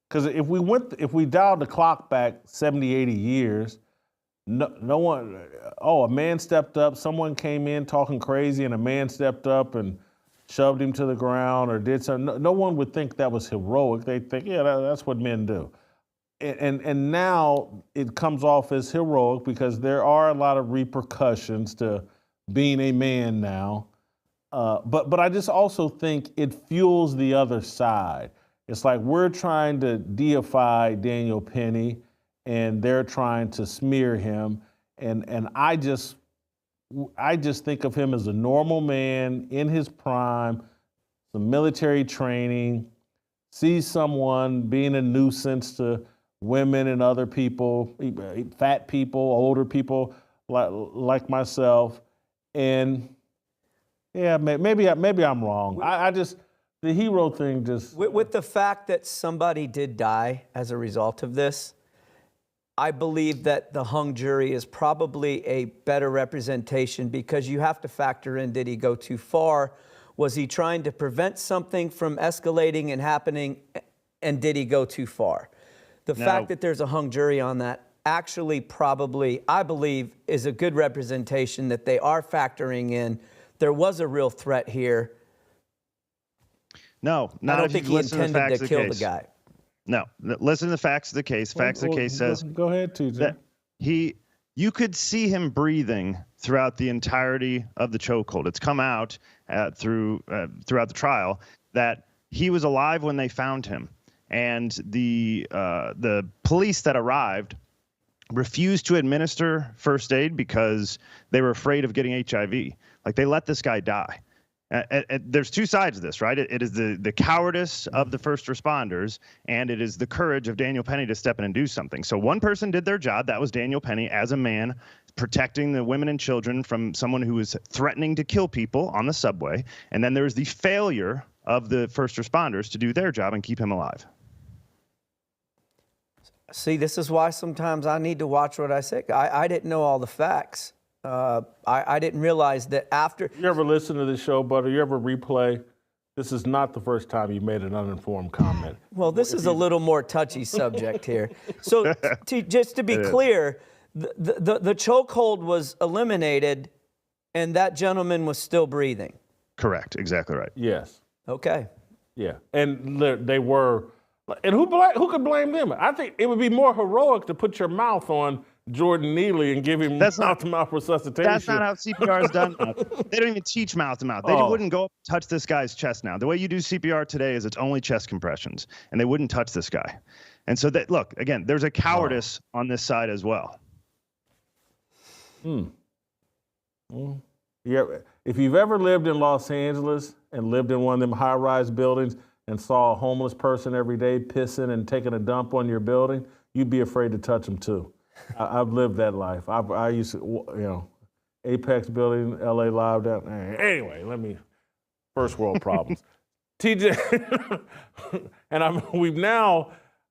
Speaker 1: because if we dialed the clock back 70, 80 years, no one, a man stepped up, someone came in talking crazy and a man stepped up and shoved him to the ground or did something. No one would think that was heroic. They'd think, yeah, that's what men do. And now it comes off as heroic because there are a lot of repercussions to being a man now. But I just also think it fuels the other side. It's like we're trying to deify Daniel Penny and they're trying to smear him. And I just think of him as a normal man in his prime, some military training, sees someone being a nuisance to women and other people, fat people, older people like myself. And yeah, maybe I'm wrong. The hero thing just...
Speaker 11: With the fact that somebody did die as a result of this, I believe that the hung jury is probably a better representation because you have to factor in, did he go too far? Was he trying to prevent something from escalating and happening? And did he go too far? The fact that there's a hung jury on that actually probably, I believe, is a good representation that they are factoring in. There was a real threat here.
Speaker 22: No, not
Speaker 11: I don't
Speaker 22: if
Speaker 11: think
Speaker 22: you
Speaker 11: he
Speaker 22: listen to the
Speaker 11: intended
Speaker 22: facts
Speaker 11: to
Speaker 22: of the
Speaker 11: kill
Speaker 22: case.
Speaker 11: the guy.
Speaker 22: No, listen to the facts of the case. Facts of the case says...
Speaker 1: Go ahead, TJ.
Speaker 22: That you could see him breathing throughout the entirety of the chokehold. It's come out throughout the trial that he was alive when they found him. And the police that arrived refused to administer first aid because they were afraid of getting HIV. Like, they let this guy die. There's two sides of this, right? It is the cowardice of the first responders, and it is the courage of Daniel Penny to step in and do something. So one person did their job. That was Daniel Penny as a man, protecting the women and children from someone who was threatening to kill people on the subway. And then there was the failure of the first responders to do their job and keep him alive.
Speaker 11: See, this is why sometimes I need to watch what I say. I didn't know all the facts. I didn't realize that after...
Speaker 1: You ever listen to this show, Butter? You ever replay? This is not the first time you made an uninformed comment.
Speaker 11: Well, this is a little more touchy subject here. So just to be clear, the chokehold was eliminated and that gentleman was still breathing.
Speaker 22: Correct. Exactly right.
Speaker 1: Yes.
Speaker 11: Okay.
Speaker 1: Yeah. And they were... And who could blame them? I think it would be more heroic to put your mouth on Jordan Neely and give him mouth-to-mouth resuscitation.
Speaker 22: That's not how CPR is done. They don't even teach mouth-to-mouth. They wouldn't go up and touch this guy's chest now. The way you do CPR today is it's only chest compressions, and they wouldn't touch this guy. And so, look, again, there's a cowardice on this side as well.
Speaker 1: Yeah, if you've ever lived in Los Angeles and lived in one of them high-rise buildings and saw a homeless person every day pissing and taking a dump on your building, you'd be afraid to touch them too. I've lived that life. I used to, Apex building, LA Live down. Anyway, first world problems. TJ, and I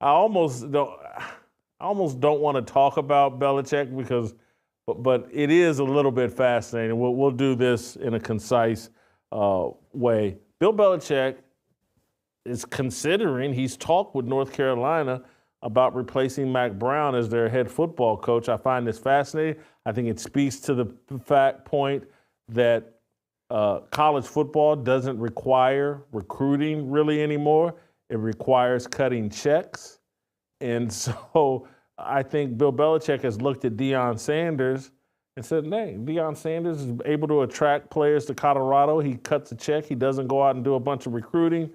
Speaker 1: almost don't want to talk about Belichick because, but it is a little bit fascinating. We'll do this in a concise way. Bill Belichick is considering, he's talked with North Carolina about replacing Mac Brown as their head football coach. I find this fascinating. I think it speaks to the point that college football doesn't require recruiting really anymore. It requires cutting checks. And so I think Bill Belichick has looked at Deion Sanders and said, hey, Deion Sanders is able to attract players to Colorado. He cuts a check. He doesn't go out and do a bunch of recruiting.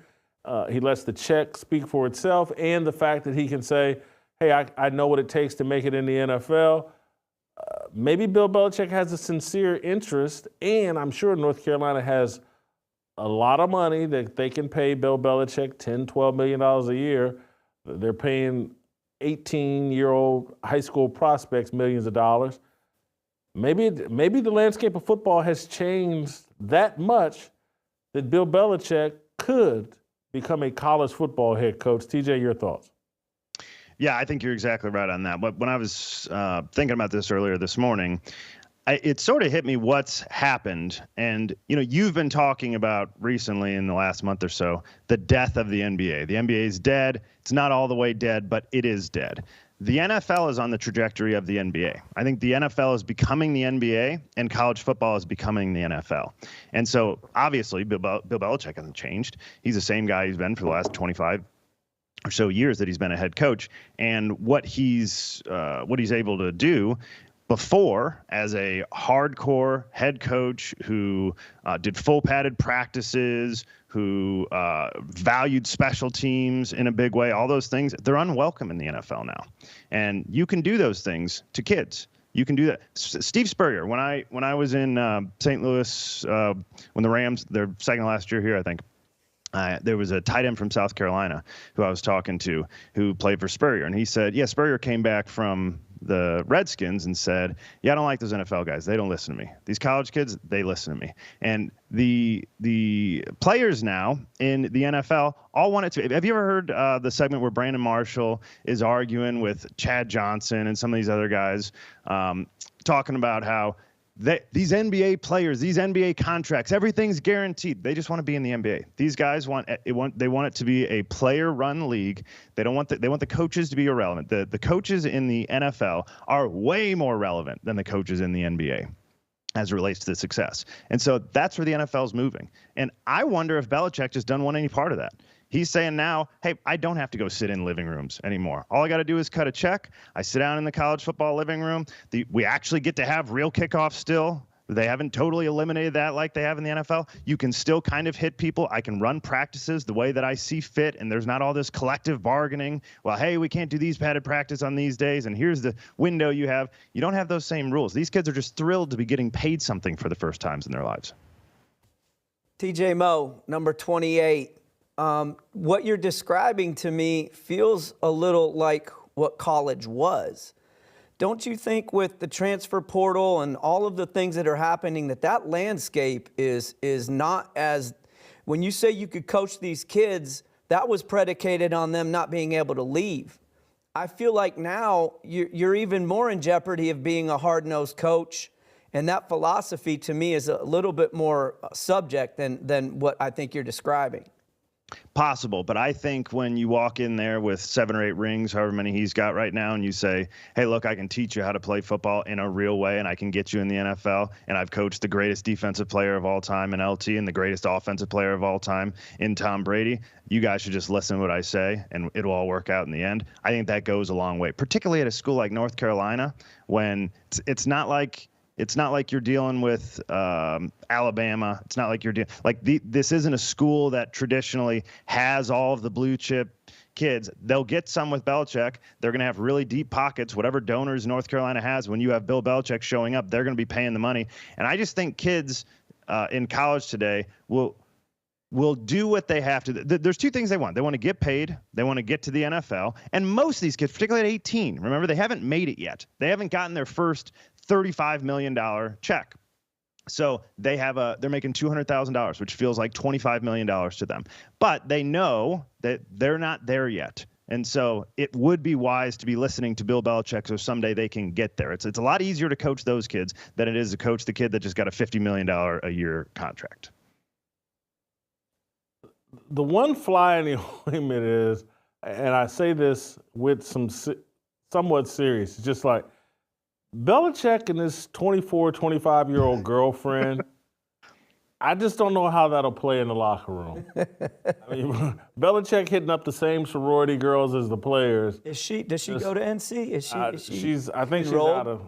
Speaker 1: He lets the check speak for itself, and the fact that he can say, hey, I know what it takes to make it in the NFL. maybe Bill Belichick has a sincere interest, and I'm sure North Carolina has a lot of money that they can pay Bill Belichick $10, $12 million a year. They're paying 18-year-old high school prospects millions of dollars. Maybe the landscape of football has changed that much that Bill Belichick could become a college football head coach. TJ, your thoughts?
Speaker 22: Yeah, I think you're exactly right on that. But when I was thinking about this earlier this morning, it sort of hit me what's happened. And, you've been talking about recently in the last month or so, the death of the NBA. The NBA is dead. It's not all the way dead, but it is dead. The NFL is on the trajectory of the NBA. I think the NFL is becoming the NBA, and college football is becoming the NFL. And so, obviously, Bill Belichick hasn't changed. He's the same guy he's been for the last 25 or so years that he's been a head coach. And what he's able to do before, as a hardcore head coach who did full padded practices, who valued special teams in a big way, all those things, they're unwelcome in the NFL now. And you can do those things to kids. You can do that. Steve Spurrier, when I was in St. Louis, when the Rams, their second last year here, I think, there was a tight end from South Carolina who I was talking to who played for Spurrier. And he said, yeah, Spurrier came back from the Redskins and said, yeah, I don't like those NFL guys. They don't listen to me. These college kids, they listen to me. And the players now in the NFL all want it to. Have you ever heard the segment where Brandon Marshall is arguing with Chad Johnson and some of these other guys talking about how these NBA players, these NBA contracts, everything's guaranteed. They just want to be in the NBA. These guys want it to be a player-run league. They want the coaches to be irrelevant. The coaches in the NFL are way more relevant than the coaches in the NBA as it relates to the success. And so that's where the NFL is moving. And I wonder if Belichick just doesn't want any part of that. He's saying now, hey, I don't have to go sit in living rooms anymore. All I got to do is cut a check. I sit down in the college football living room. We actually get to have real kickoffs still. They haven't totally eliminated that like they have in the NFL. You can still kind of hit people. I can run practices the way that I see fit, and there's not all this collective bargaining. Well, hey, we can't do these padded practice on these days, and here's the window you have. You don't have those same rules. These kids are just thrilled to be getting paid something for the first times in their lives.
Speaker 11: TJ Moe, number 28. What you're describing to me feels a little like what college was. Don't you think with the transfer portal and all of the things that are happening that landscape is not as, when you say you could coach these kids, that was predicated on them not being able to leave. I feel like now you're even more in jeopardy of being a hard-nosed coach, and that philosophy to me is a little bit more subject than what I think you're describing.
Speaker 22: Possible, but I think when you walk in there with 7 or 8 rings, however many he's got right now, and you say, hey, look, I can teach you how to play football in a real way, and I can get you in the NFL, and I've coached the greatest defensive player of all time in LT and the greatest offensive player of all time in Tom Brady, you guys should just listen to what I say, and it'll all work out in the end. I think that goes a long way, particularly at a school like North Carolina, when it's not like you're dealing with Alabama. It's not like you're this isn't a school that traditionally has all of the blue chip kids. They'll get some with Belichick. They're going to have really deep pockets. Whatever donors North Carolina has, when you have Bill Belichick showing up, they're going to be paying the money. And I just think kids in college today will do what they have to. There's 2 things they want. They want to get paid. They want to get to the NFL. And most of these kids, particularly at 18, remember, they haven't made it yet. They haven't gotten their first $35 million check. So they're making $200,000, which feels like $25 million to them. But they know that they're not there yet. And so it would be wise to be listening to Bill Belichick so someday they can get there. It's a lot easier to coach those kids than it is to coach the kid that just got a $50 million a year contract.
Speaker 1: The one fly in the ointment is, and I say this with some somewhat serious, just like Belichick and his 24, 25-year-old girlfriend, I just don't know how that'll play in the locker room. I mean, Belichick hitting up the same sorority girls as the players.
Speaker 11: Does she go to NC?
Speaker 1: I think she's out of.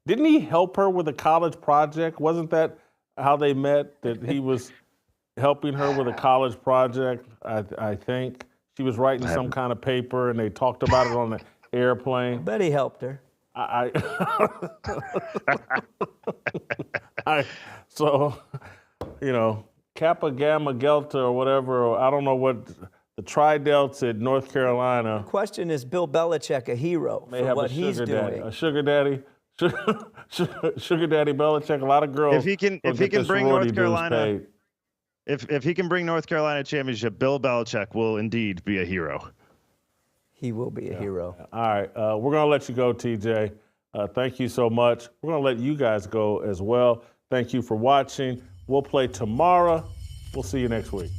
Speaker 1: Didn't he help her with a college project? Wasn't that how they met? That he was helping her with a college project, I think. She was writing some kind of paper, and they talked about it on the airplane.
Speaker 11: I bet he helped her.
Speaker 1: So, you know, Kappa Gamma Delta or whatever, or I don't know what the Tri-Delta at North Carolina.
Speaker 11: The question is, Bill Belichick a hero for what he's doing?
Speaker 1: A sugar daddy. Sugar Daddy Belichick, a lot of girls.
Speaker 22: If he can bring North Carolina, if he can bring North Carolina championship, Bill Belichick will indeed be a hero.
Speaker 11: He will be a hero.
Speaker 1: All right, we're gonna let you go, TJ. Thank you so much. We're gonna let you guys go as well. Thank you for watching. We'll play tomorrow. We'll see you next week.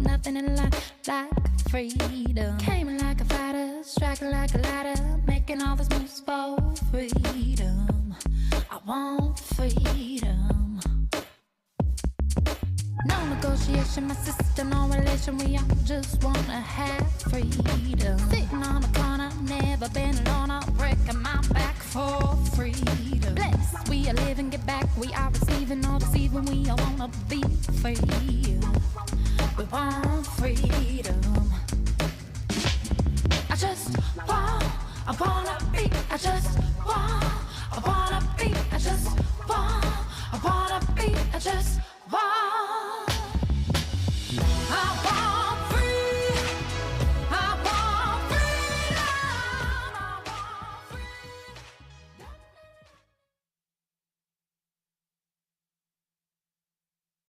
Speaker 2: Nothing in life like freedom. Came like a fighter, striking like a ladder, making all these moves for freedom. I want freedom. No negotiation, my sister, no relation. We all just wanna have freedom. Sitting on the corner, never been alone. I'm breaking my back for freedom. Blessed, we are living, get back. We are receiving, all deceiving. We all wanna be free. We want freedom. I wanna be, I wanna be, I wanna be, I